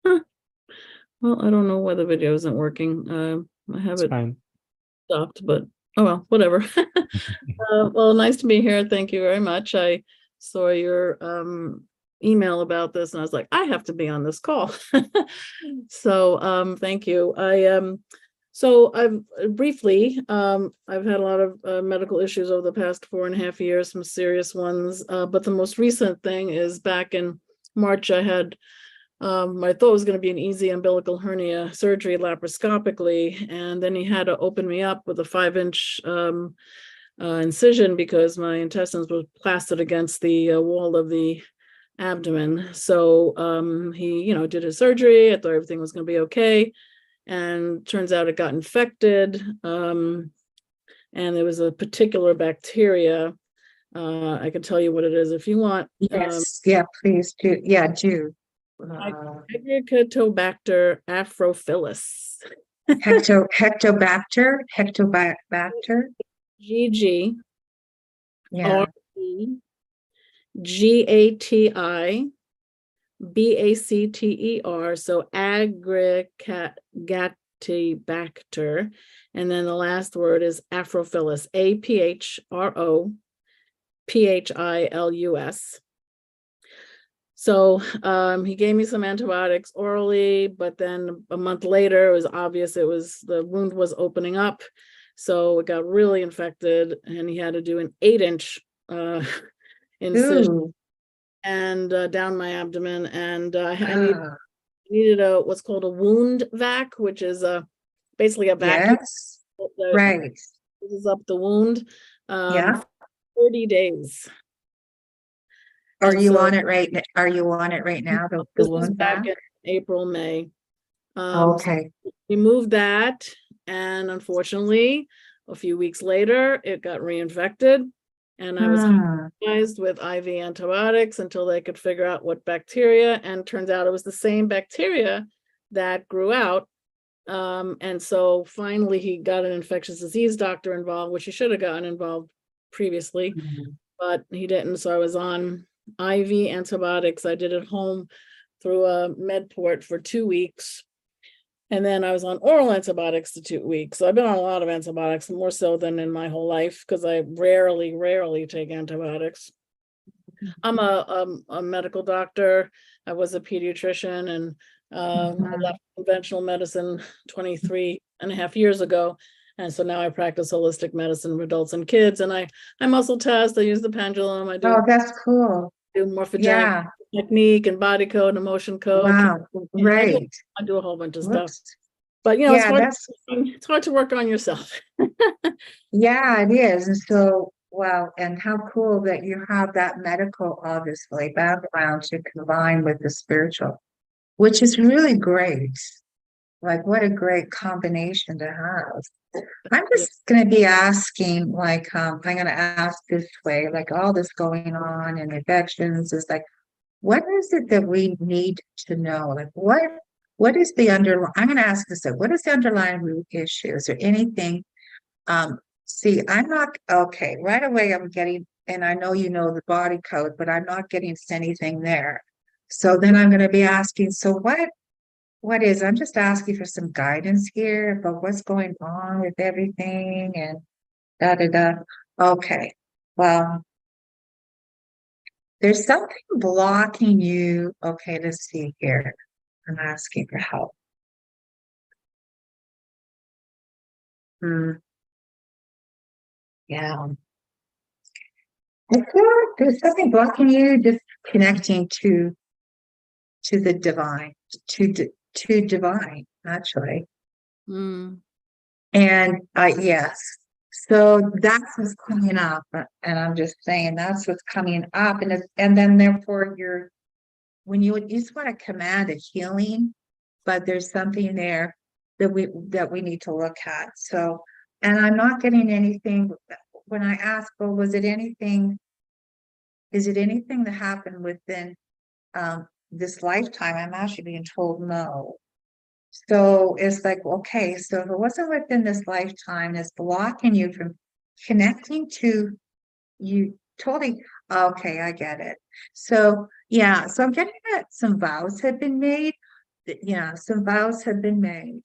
Well, I don't know why the video isn't working. I have It's it fine. stopped, but oh well, whatever. Well, nice to be here. Thank you very much. I saw your email about this and I was like, I have to be on this call. So thank you. So I've briefly I've had a lot of medical issues over the past 4.5 years, some serious ones. But the most recent thing is back in March, I had I thought it was going to be an easy umbilical hernia surgery laparoscopically, and then he had to open me up with a 5-inch incision because my intestines were plastered against the wall of the abdomen. So he, did his surgery. I thought everything was going to be okay, and turns out it got infected. And there was a particular bacteria. I can tell you what it is if you want. Yes, yeah, please do. Yeah, do. Helicobacter afrophilus. Hectobacter. GG Yeah. REGATI BACTER, so Agricatibacter, and then the last word is Afrophilus, APHROPHILUS. So he gave me some antibiotics orally, but then a month later, it was obvious the wound was opening up. So it got really infected and he had to do an 8-inch incision. Ooh. And down my abdomen. And I Ah, needed what's called a wound vac, which is basically a vacuum yes. that Right. closes up the wound. Yeah. 30 days. Are And you so on it right? Are you on it right now? The this was wound back vac? in April, May. Okay. We moved that, and unfortunately, a few weeks later, it got reinfected, and I was hospitalized with IV antibiotics until they could figure out what bacteria, and turns out it was the same bacteria that grew out. And so finally he got an infectious disease doctor involved, which he should have gotten involved previously, but he didn't. So I was on IV antibiotics. I did it home through a med port for 2 weeks. And then I was on oral antibiotics for 2 weeks. So I've been on a lot of antibiotics, more so than in my whole life, because I rarely take antibiotics. I'm a medical doctor. I was a pediatrician, and I left conventional medicine 23.5 years ago. And so now I practice holistic medicine for adults and kids. And I muscle test, I use the pendulum, I Oh, that's cool. do morphogenic Yeah. technique and body code and emotion code. Wow. Right. I do a whole bunch of stuff. Whoops. But Yeah, it's hard to work on yourself. Yeah, it is. And so, wow, and how cool that you have that medical, obviously, background to combine with the spiritual, which is really great. Like, what a great combination to have. I'm just going to be asking, like, I'm going to ask this way, like, all this going on and infections is like, what is it that we need to know? Like, what is the underlying, I'm going to ask this, what is the underlying root issue? Is there anything? See, I'm not, okay, right away I'm getting, and I know you know the body code, but I'm not getting anything there. So then I'm going to be asking, so what is, I'm just asking for some guidance here about what's going on with everything and da da da. Okay, well, there's something blocking you. Okay, let's see here. I'm asking for help. Yeah. I feel like there's something blocking you, just connecting to the divine, to divine, actually. And yes, so that's what's coming up, and I'm just saying that's what's coming up, and then therefore when you just want to command a healing, but there's something there that we need to look at. So, and I'm not getting anything when I ask, well, is it anything that happened within this lifetime? I'm actually being told no. So it's like, okay, so if it wasn't within this lifetime, it's blocking you from connecting to you totally. Okay, I get it. So yeah, so I'm getting that some vows have been made. Yeah, some vows have been made.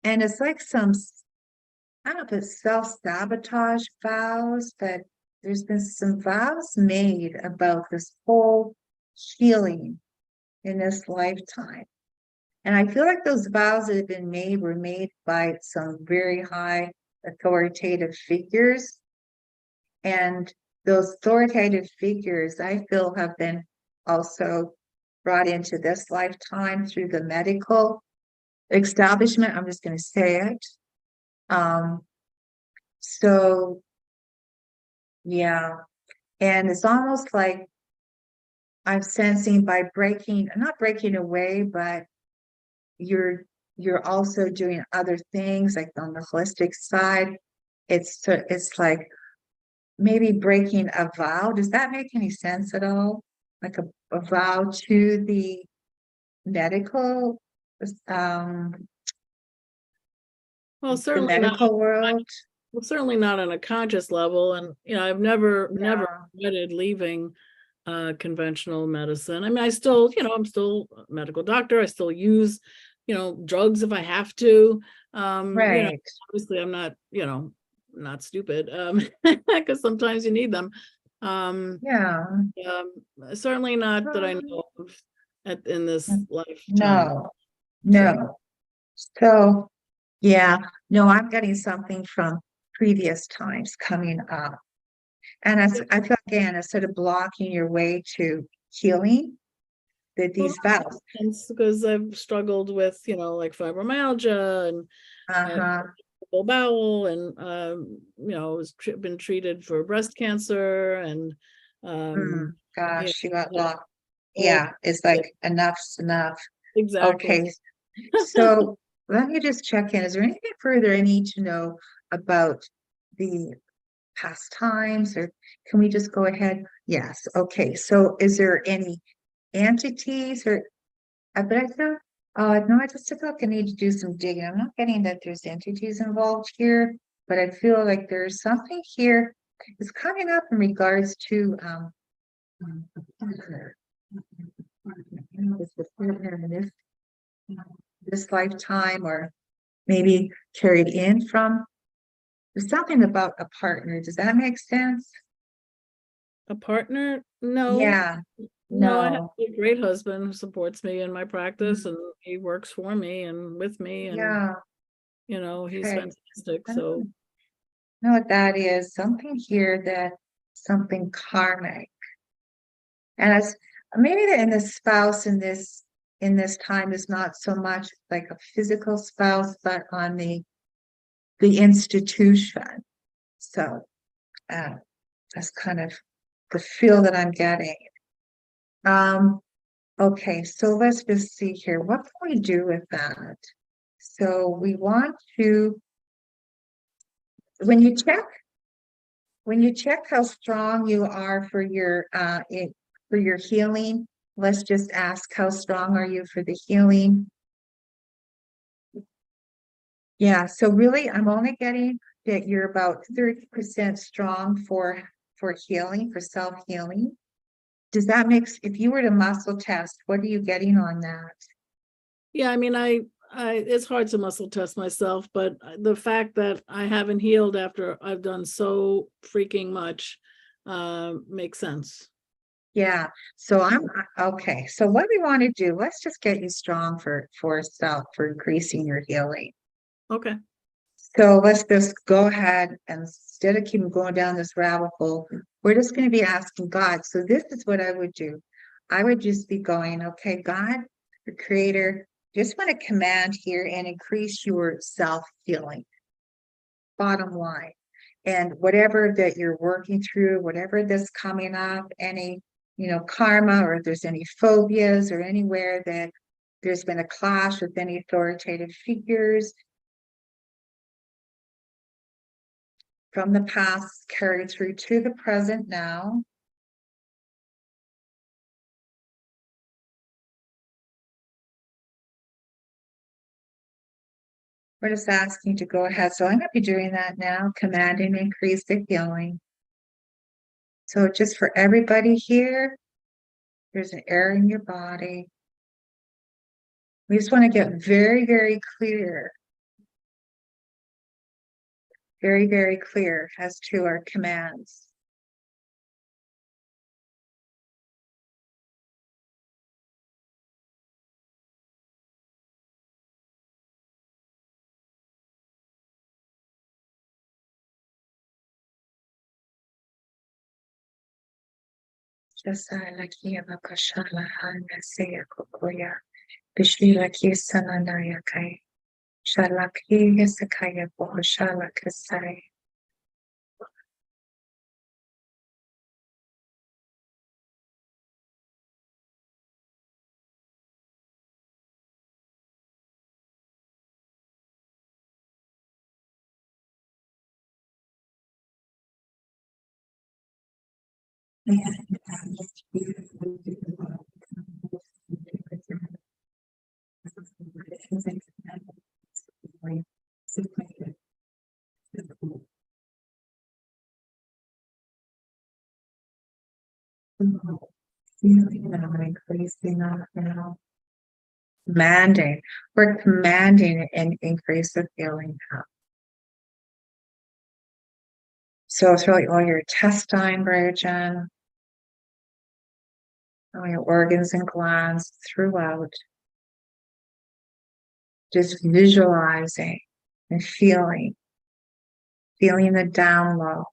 And it's like I don't know if it's self-sabotage vows, but there's been some vows made about this whole healing in this lifetime. And I feel like those vows that have been made were made by some very high authoritative figures. And those authoritative figures, I feel, have been also brought into this lifetime through the medical establishment. I'm just going to say it. So yeah, and it's almost like I'm sensing by not breaking away, but you're also doing other things like on the holistic side. It's like maybe breaking a vow. Does that make any sense at all? Like a vow to the medical Well, the certainly not. medical world. Well, certainly not on a conscious level. And, I've never Yeah. regretted leaving conventional medicine. I mean, I still, I'm still a medical doctor. I still use, drugs if I have to. Right. Obviously I'm not, not stupid, because sometimes you need them. Yeah. Certainly not that I know of in this lifetime. No. So yeah, no, I'm getting something from previous times coming up. And I feel again, instead of blocking your way to healing, that these vows. Because I've struggled with, like fibromyalgia and irritable bowel, and been treated for breast cancer, and gosh, you got locked. Yeah, it's like enough's enough. Exactly. Okay, so let me just check in. Is there anything further I need to know about the past times, or can we just go ahead? Yes. Okay. So is there any entities or but I feel no, I just feel like I need to do some digging. I'm not getting that there's entities involved here, but I feel like there's something here. It's coming up in regards to this lifetime, or maybe carried in from. There's something about a partner. Does that make sense? A partner? No. Yeah. No, I have a great husband who supports me in my practice, and he works for me and with me, and Yeah. he's Okay. fantastic. So know what that is? Something here that something karmic. And as maybe that in the spouse in this time is not so much like a physical spouse, but on the institution. So that's kind of the feel that I'm getting. Okay, so let's just see here. What can we do with that? So we want to, when you check how strong you are for your healing, let's just ask, how strong are you for the healing? Yeah, so really I'm only getting that you're about 30% strong for healing, for self-healing. Does that make, if you were to muscle test, what are you getting on that? Yeah, I mean, I it's hard to muscle test myself, but the fact that I haven't healed after I've done so freaking much makes sense. Yeah, so I'm okay. So what we want to do, let's just get you strong for self, for increasing your healing. Okay. So let's just go ahead, and instead of keeping going down this rabbit hole, we're just going to be asking God. So this is what I would do. I would just be going, okay, God, the creator, just want to command here and increase your self-healing. Bottom line. And whatever that you're working through, whatever that's coming up, any, karma, or if there's any phobias or anywhere that there's been a clash with any authoritative figures from the past, carried through to the present now. We're just asking to go ahead. So I'm going to be doing that now, commanding increase the healing. So just for everybody here, there's an air in your body. We just want to get very, very clear very, very clear as to our commands. Jasalakia Bakashala Hanasea Kokoya, Bishilaki Sananaya Kai, Shalaki Yasakaya Bohoshala Kasai. Increasing now. Commanding, we're commanding an increase of healing now. So it's really all your intestine region, all your organs and glands throughout. Just visualizing and feeling the down low.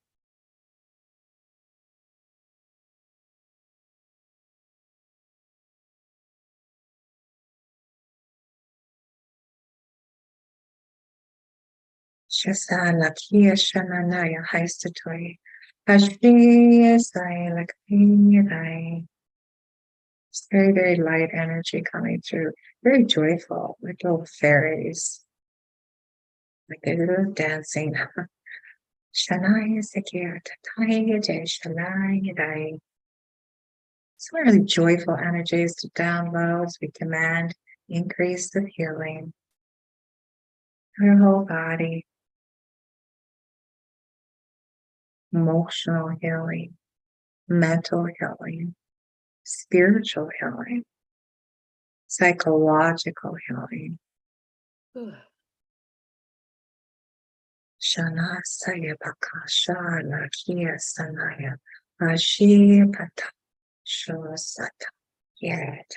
Shasala Kia Shananaya Haistatoy. Hashriya Sai Lakini. It's very, very light energy coming through. Very joyful, like little fairies. Like they're little dancing. Shanaya Sakia Tataya Jay Shalaya Dai. Some really joyful energies to downloads. We command increase of healing. Our whole body. Emotional healing, mental healing, spiritual healing, psychological healing. Shana Saya Bakasha Lakia Sanaya Ashi Pata Shosata Yet.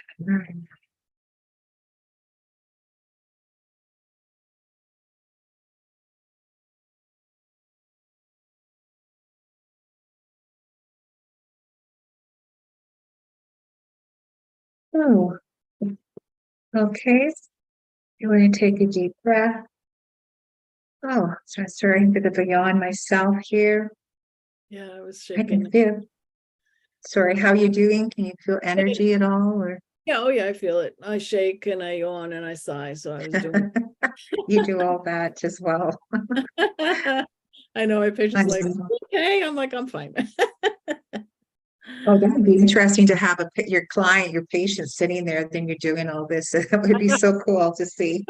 Oh, okay. You want to take a deep breath. Oh, so I'm starting a bit of a yawn myself here. Yeah, I was I can shaking. feel. Sorry, how are you doing? Can you feel energy at all? Or Yeah, oh yeah, I feel it. I shake and I yawn and I sigh. So I was doing. you do all that as well. I know my patient's like, Nice. okay. I'm like, I'm fine. Oh, that would be interesting to have your client, your patient sitting there, then you're doing all this. It would be so cool to see.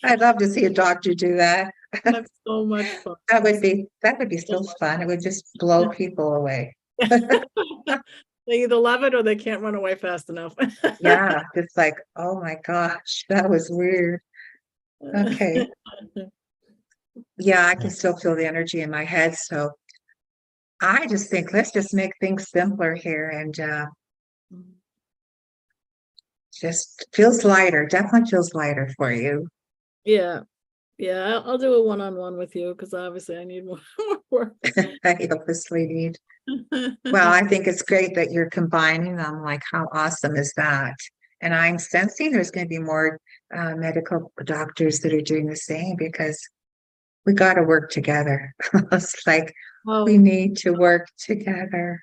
I'd love to see a doctor do that. That's so much fun. That would be so fun. It would just blow people away. They either love it or they can't run away fast enough. Yeah, it's like, oh my gosh, that was weird. Okay. Yeah, I can still feel the energy in my head. So I just think let's just make things simpler here and just feels lighter. Definitely feels lighter for you. Yeah. Yeah, I'll do a one-on-one with you because obviously I need more work. I obviously need. Well, I think it's great that you're combining them. Like, how awesome is that? And I'm sensing there's going to be more medical doctors that are doing the same because we got to work together. It's like we need to work together.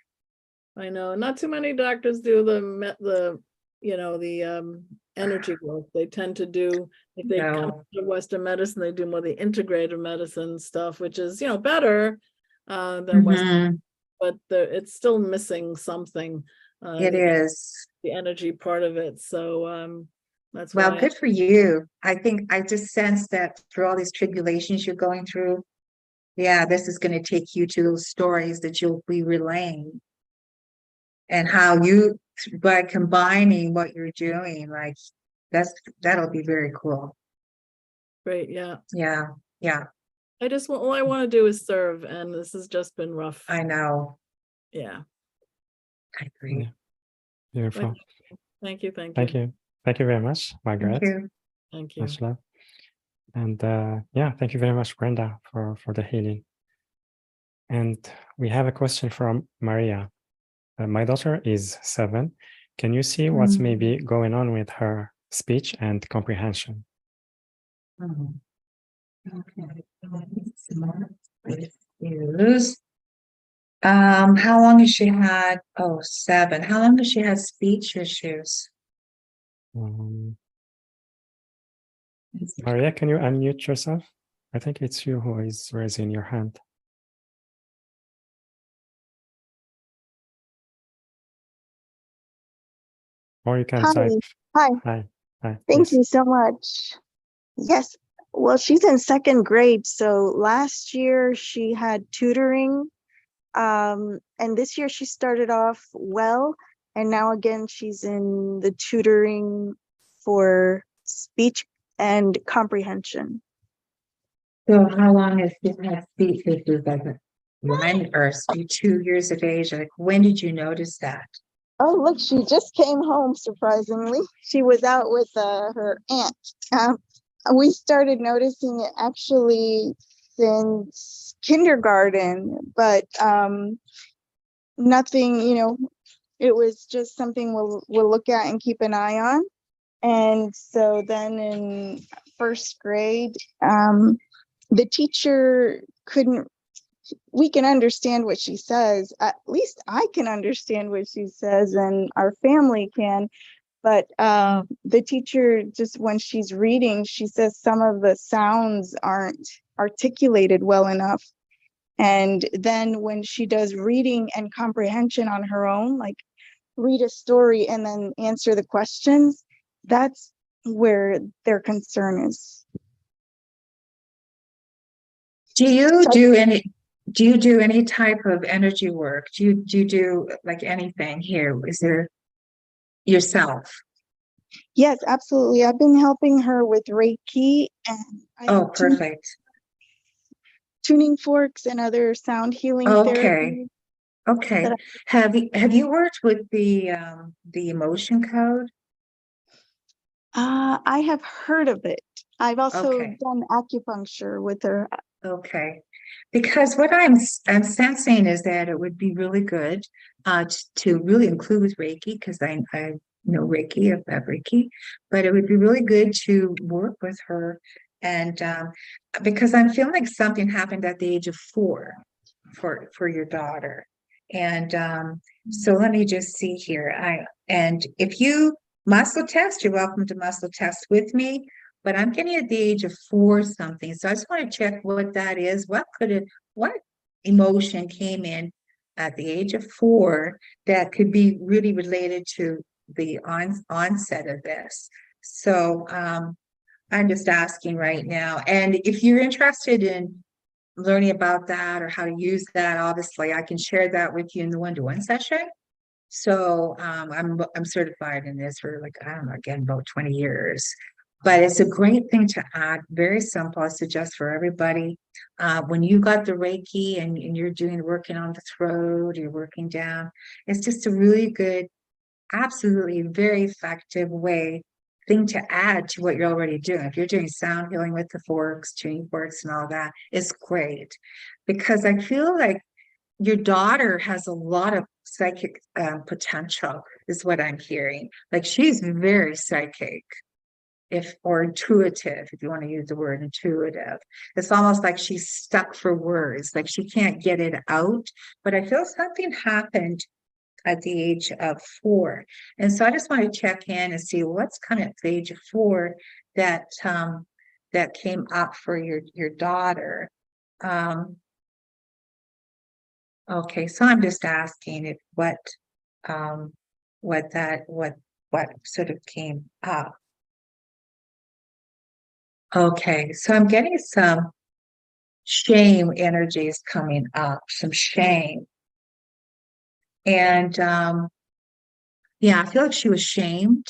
I know not too many doctors do the energy work. They tend to do, if they come to Western medicine, they do more the integrative medicine stuff, which is better than Western, but it's still missing something. It is the energy part of it. So that's well, good for you. I think I just sense that through all these tribulations you're going through, yeah, this is going to take you to those stories that you'll be relaying. And how you, by combining what you're doing, like that'll be very cool. Great, yeah. Yeah, yeah. all I want to do is serve, and this has just been rough. I know. Yeah. I agree. Yeah. Beautiful. Thank you. Thank you. Thank you very much, Margaret. Thank you. Thank you. Much love. And yeah, thank you very much, Brenda, for the healing. And we have a question from Maria. My daughter is 7. Can you see what's maybe going on with her speech and comprehension? Okay. How long has she had? Oh, 7. How long has she had speech issues? Maria, can you unmute yourself? I think it's you who is raising your hand. Or you can type. Hi. Hi. Thank Yes. you so much. Yes. Well, she's in 2nd grade. So last year she had tutoring. And this year she started off well. And now again, she's in the tutoring for speech and comprehension. So how long has she had speech issues? Like when, or 2 years of age? Like when did you notice that? Oh, look, she just came home, surprisingly. She was out with her aunt. We started noticing it actually since kindergarten, but nothing, it was just something we'll look at and keep an eye on. And so then in 1st grade, the teacher we can understand what she says. At least I can understand what she says, and our family can. But the teacher, just when she's reading, she says some of the sounds aren't articulated well enough. And then when she does reading and comprehension on her own, like read a story and then answer the questions, that's where their concern is. Do you do any type of energy work? Do you do like anything here? Is there yourself? Yes, absolutely. I've been helping her with Reiki, and Perfect. tuning forks and other sound healing therapy. Okay. Have you worked with the emotion code? I have heard of it. I've also Okay. done acupuncture with her. Okay, because what I'm sensing is that it would be really good to really include Reiki, because I know Reiki, I've had Reiki, but it would be really good to work with her, and because I'm feeling like something happened at the age of 4 for your daughter, and so let me just see here. And if you muscle test, you're welcome to muscle test with me. But I'm getting at the age of 4 something. So I just want to check what that is. What emotion came in at the age of 4 that could be really related to the onset of this? So I'm just asking right now. And if you're interested in learning about that or how to use that, obviously I can share that with you in the 1-to-1 session. So I'm certified in this for like, I don't know, again, about 20 years. But it's a great thing to add. Very simple. I suggest for everybody. When you got the Reiki and you're working on the throat, you're working down, it's just a really good, absolutely very effective thing to add to what you're already doing. If you're doing sound healing with the forks, tuning forks and all that, it's great. Because I feel like your daughter has a lot of psychic potential, is what I'm hearing. Like she's very psychic. Or intuitive, if you want to use the word intuitive. It's almost like she's stuck for words, like she can't get it out. But I feel something happened at the age of 4. And so I just want to check in and see what's kind of at the age of 4 that came up for your daughter. Okay, so I'm just asking if what sort of came up. Okay, so I'm getting some shame energies coming up, some shame. And yeah, I feel like she was shamed.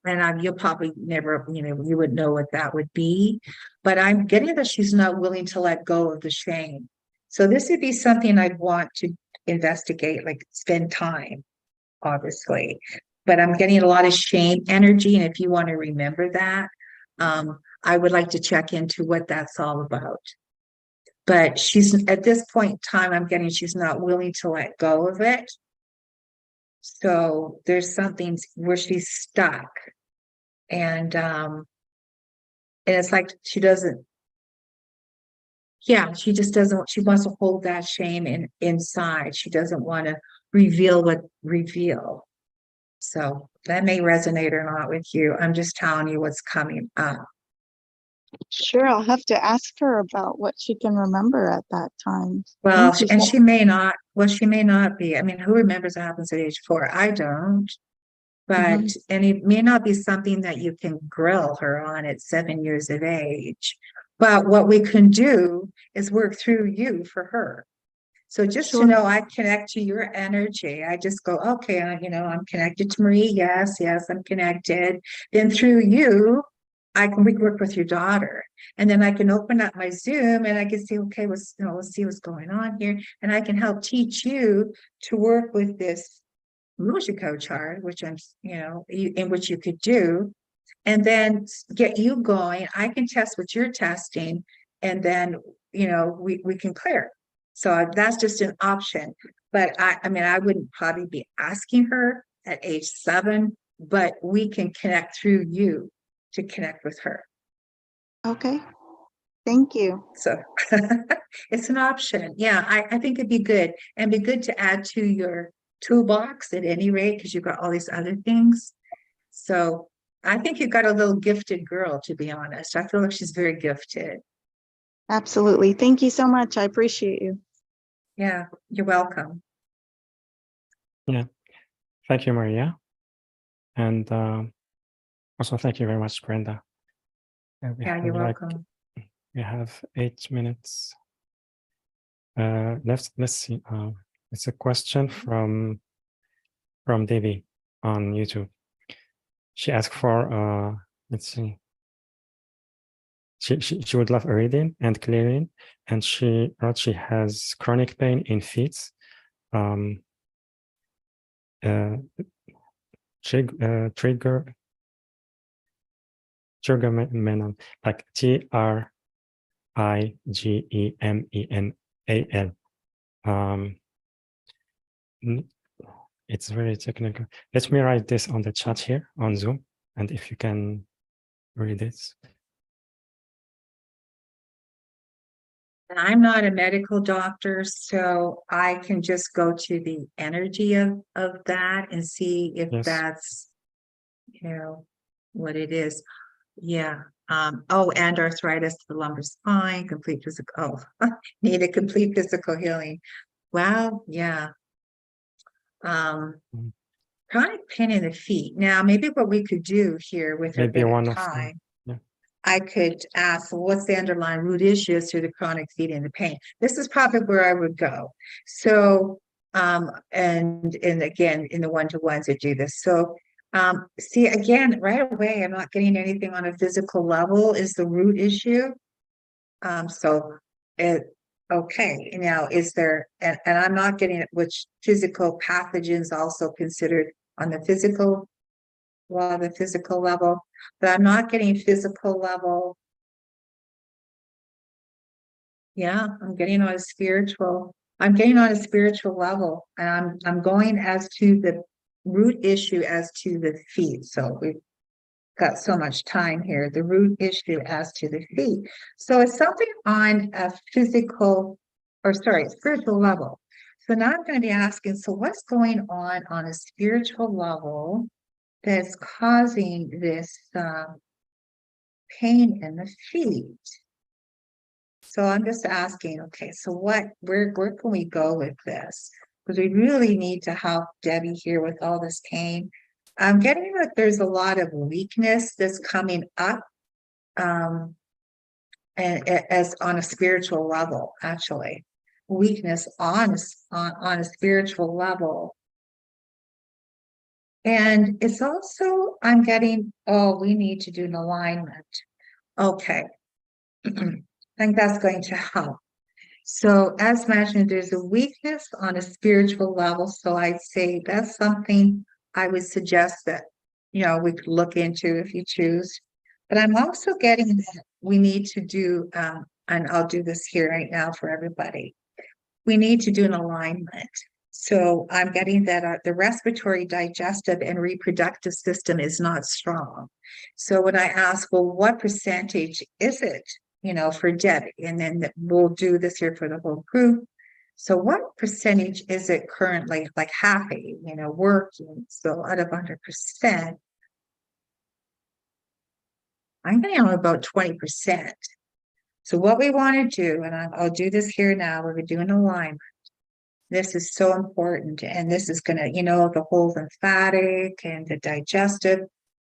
and you'll probably never, you would know what that would be, but I'm getting that she's not willing to let go of the shame. So this would be something I'd want to investigate, like spend time, obviously. But I'm getting a lot of shame energy, and if you want to remember that, I would like to check into what that's all about. But she's at this point in time, I'm getting she's not willing to let go of it. So there's something where she's stuck. And it's like she doesn't, yeah, she just doesn't, she wants to hold that shame inside. She doesn't want to reveal. So that may resonate or not with you. I'm just telling you what's coming up. Sure, I'll have to ask her about what she can remember at that time. Well, Thank you and so- she may not, well, she may not be. I mean, who remembers what happens at age 4? I don't. But, and it may not be something that you can grill her on at 7 years of age. But what we can do is work through you for her. So just to Sure. know, I connect to your energy. I just go, okay, I'm connected to Marie. Yes, I'm connected. Then through you, we can work with your daughter. And then I can open up my Zoom and I can see, okay, let's see what's going on here. And I can help teach you to work with this Rujico chart, which in which you could do, and then get you going. I can test what you're testing, and then we can clear. So that's just an option. But I mean, I wouldn't probably be asking her at age 7, but we can connect through you to connect with her. Okay. Thank you. So it's an option. Yeah, I think it'd be good, and be good to add to your toolbox at any rate, because you've got all these other things. So I think you've got a little gifted girl, to be honest. I feel like she's very gifted. Absolutely. Thank you so much. I appreciate you. Yeah, you're welcome. Yeah. Thank you, Maria. And also thank you very much, Brenda. Yeah, you're welcome. We have 8 minutes. Let's see. It's a question from Devi on YouTube. She asked for let's see. She would love a reading and clearing, and she wrote she has chronic pain in feet. Trigger like TRIGEMENAL. It's very technical. Let me write this on the chat here on Zoom, and if you can read it. I'm not a medical doctor, so I can just go to the energy of that and see if Yes. that's, what it is. Yeah. Oh, and arthritis, the lumbar spine, complete physical. Oh, need a complete physical healing. Wow. Yeah. Chronic pain in the feet. Now, maybe what we could do here with Maybe one of them. time, Yeah. I could ask, well, what's the underlying root issues to the chronic feet and the pain? This is probably where I would go. So, and again, in the one-to-ones that do this. So, see, again, right away, I'm not getting anything on a physical level is the root issue. Okay, now is there, and I'm not getting it, which physical pathogens also considered on the physical level, but I'm not getting physical level. Yeah, I'm getting on a spiritual level, and I'm going as to the root issue as to the feet. So we've got so much time here, the root issue as to the feet. So it's something on a spiritual level. So now I'm going to be asking, so what's going on a spiritual level that's causing this pain in the feet? So I'm just asking, okay, so where can we go with this? Because we really need to help Debbie here with all this pain. I'm getting that there's a lot of weakness that's coming up, and as on a spiritual level, actually, weakness on a spiritual level. And it's also, I'm getting, oh, we need to do an alignment. Okay. I think that's going to help. So as mentioned, there's a weakness on a spiritual level. So I'd say that's something I would suggest that, we could look into if you choose. But I'm also getting that we need to do, and I'll do this here right now for everybody. We need to do an alignment. So I'm getting that the respiratory, digestive, and reproductive system is not strong. So when I ask, well, what percentage is it, for Debbie? And then we'll do this here for the whole group. So what percentage is it currently, like happy, working? So out of 100%, I'm getting on about 20%. So what we want to do, and I'll do this here now, we're doing an alignment. This is so important. And this is going to, the whole lymphatic and the digestive,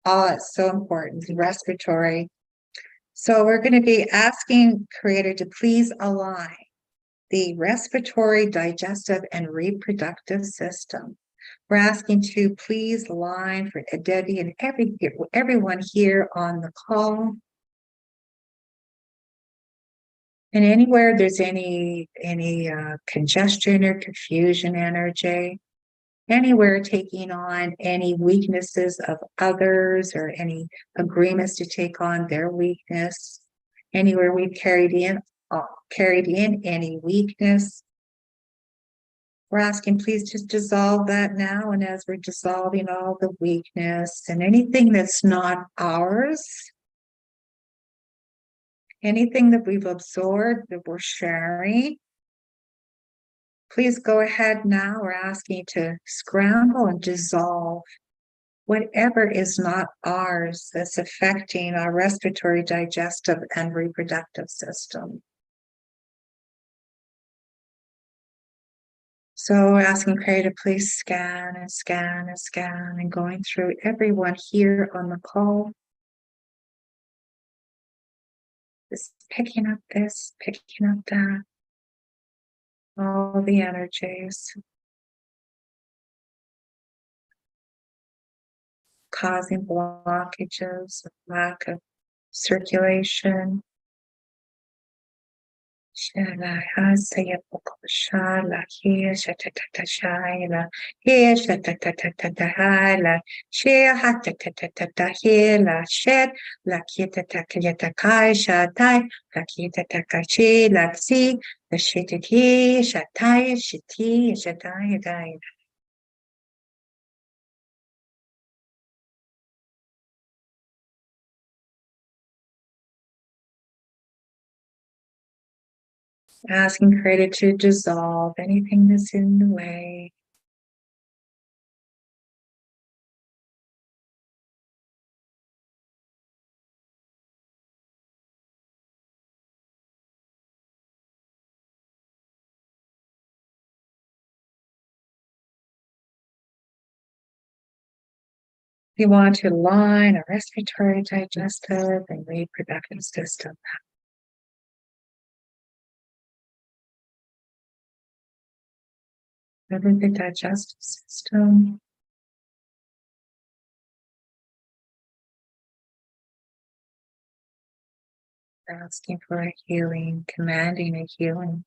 all that's so important, the respiratory. So we're going to be asking Creator to please align the respiratory, digestive, and reproductive system. We're asking to please align for Debbie and everyone here on the call. And anywhere there's any congestion or confusion energy, anywhere taking on any weaknesses of others or any agreements to take on their weakness, anywhere we've carried in any weakness, we're asking please just dissolve that now. And as we're dissolving all the weakness and anything that's not ours, anything that we've absorbed that we're sharing, please go ahead now. We're asking to scramble and dissolve whatever is not ours that's affecting our respiratory, digestive, and reproductive system. So we're asking Creator to please scan and scan and scan and going through everyone here on the call. Just picking up this, picking up that, all the energies, causing blockages, lack of circulation. Shala hasaya shala here shatatata shaila here shatatata hala share hatatata hela shed la kita takayata kai shatai la kita takachi la si the shitiki shatai shiti shatai dai. Asking Creator to dissolve anything that's in the way. We want to align our respiratory, digestive, and reproductive system. Over the digestive system. Asking for a healing, commanding a healing.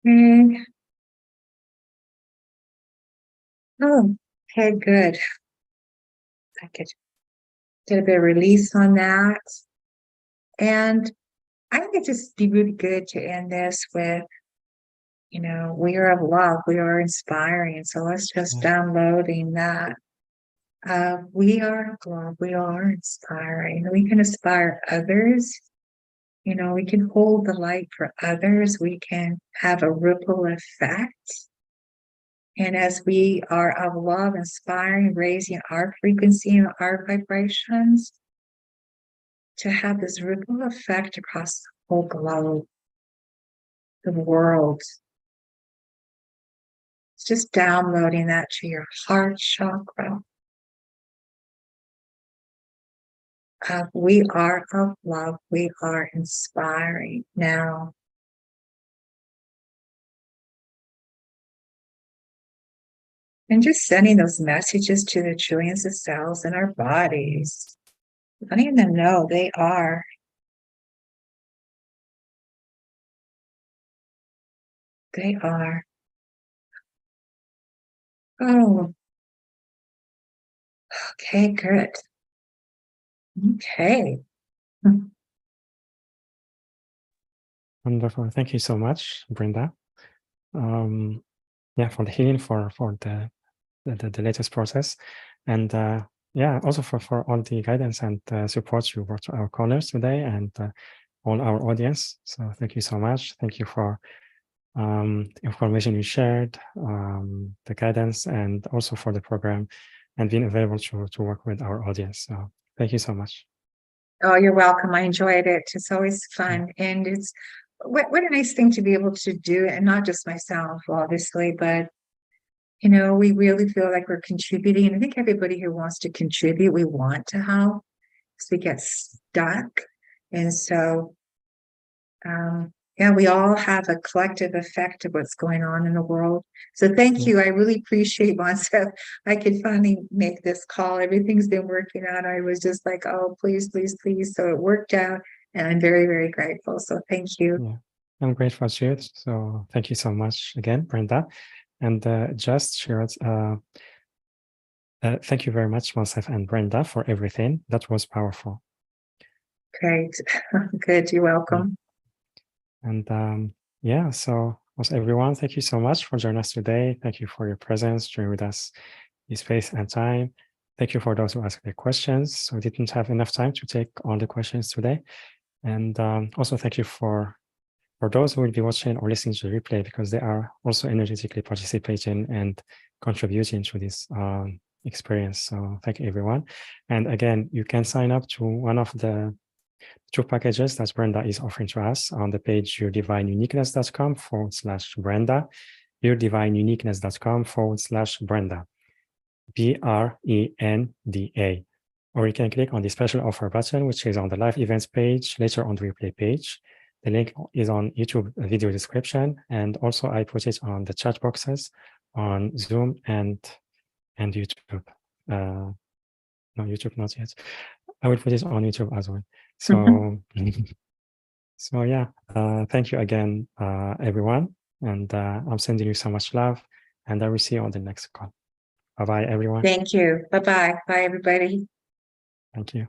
Okay. Oh, okay, good. I could did a bit of release on that. And I think it'd just be really good to end this with, we are of love, we are inspiring. So let's just downloading that. We are of love, we are inspiring. We can inspire others. We can hold the light for others. We can have a ripple effect. And as we are of love, inspiring, raising our frequency and our vibrations, to have this ripple effect across the whole globe, the world. It's just downloading that to your heart chakra. We are of love. We are inspiring now. And just sending those messages to the trillions of cells in our bodies, letting them know they are. They are. Oh, okay, good. Okay. Wonderful. Thank you so much, Brenda. Yeah, for the healing, for the latest process, and yeah, also for all the guidance and support you brought to our callers today and all our audience. So thank you so much. Thank you for information you shared, the guidance, and also for the program and being available to work with our audience. So thank you so much. Oh, you're welcome. I enjoyed it. It's always fun. And it's what a nice thing to be able to do, and not just myself, obviously, but we really feel like we're contributing. And I think everybody here wants to contribute. We want to help because we get stuck. And so, yeah, we all have a collective effect of what's going on in the world. So thank you. I really appreciate myself. I could finally make this call. Everything's been working out. I was just like, oh, please, please, please. So it worked out. And I'm very, very grateful. So thank you. Yeah, I'm grateful too. So thank you so much again, Brenda. And just share it. Thank you very much, Monsef and Brenda, for everything. That was powerful. Great. Good. You're welcome. And yeah, so also everyone, thank you so much for joining us today. Thank you for your presence, joining with us in space and time. Thank you for those who asked their questions. So we didn't have enough time to take all the questions today. And also thank you for those who will be watching or listening to the replay, because they are also energetically participating and contributing to this experience. So thank you, everyone. And again, you can sign up to one of the 2 packages that Brenda is offering to us on the page yourdivineuniqueness.com/Brenda, yourdivineuniqueness.com/Brenda, BRENDA. Or you can click on the special offer button, which is on the live events page, later on the replay page. The link is on YouTube video description, and also I put it on the chat boxes on Zoom and YouTube. No, YouTube not yet. I will put it on YouTube as well. So, so yeah, thank you again, everyone. And I'm sending you so much love, and I will see you on the next call. Bye-bye, everyone. Thank you. Bye-bye. Bye, everybody. Thank you.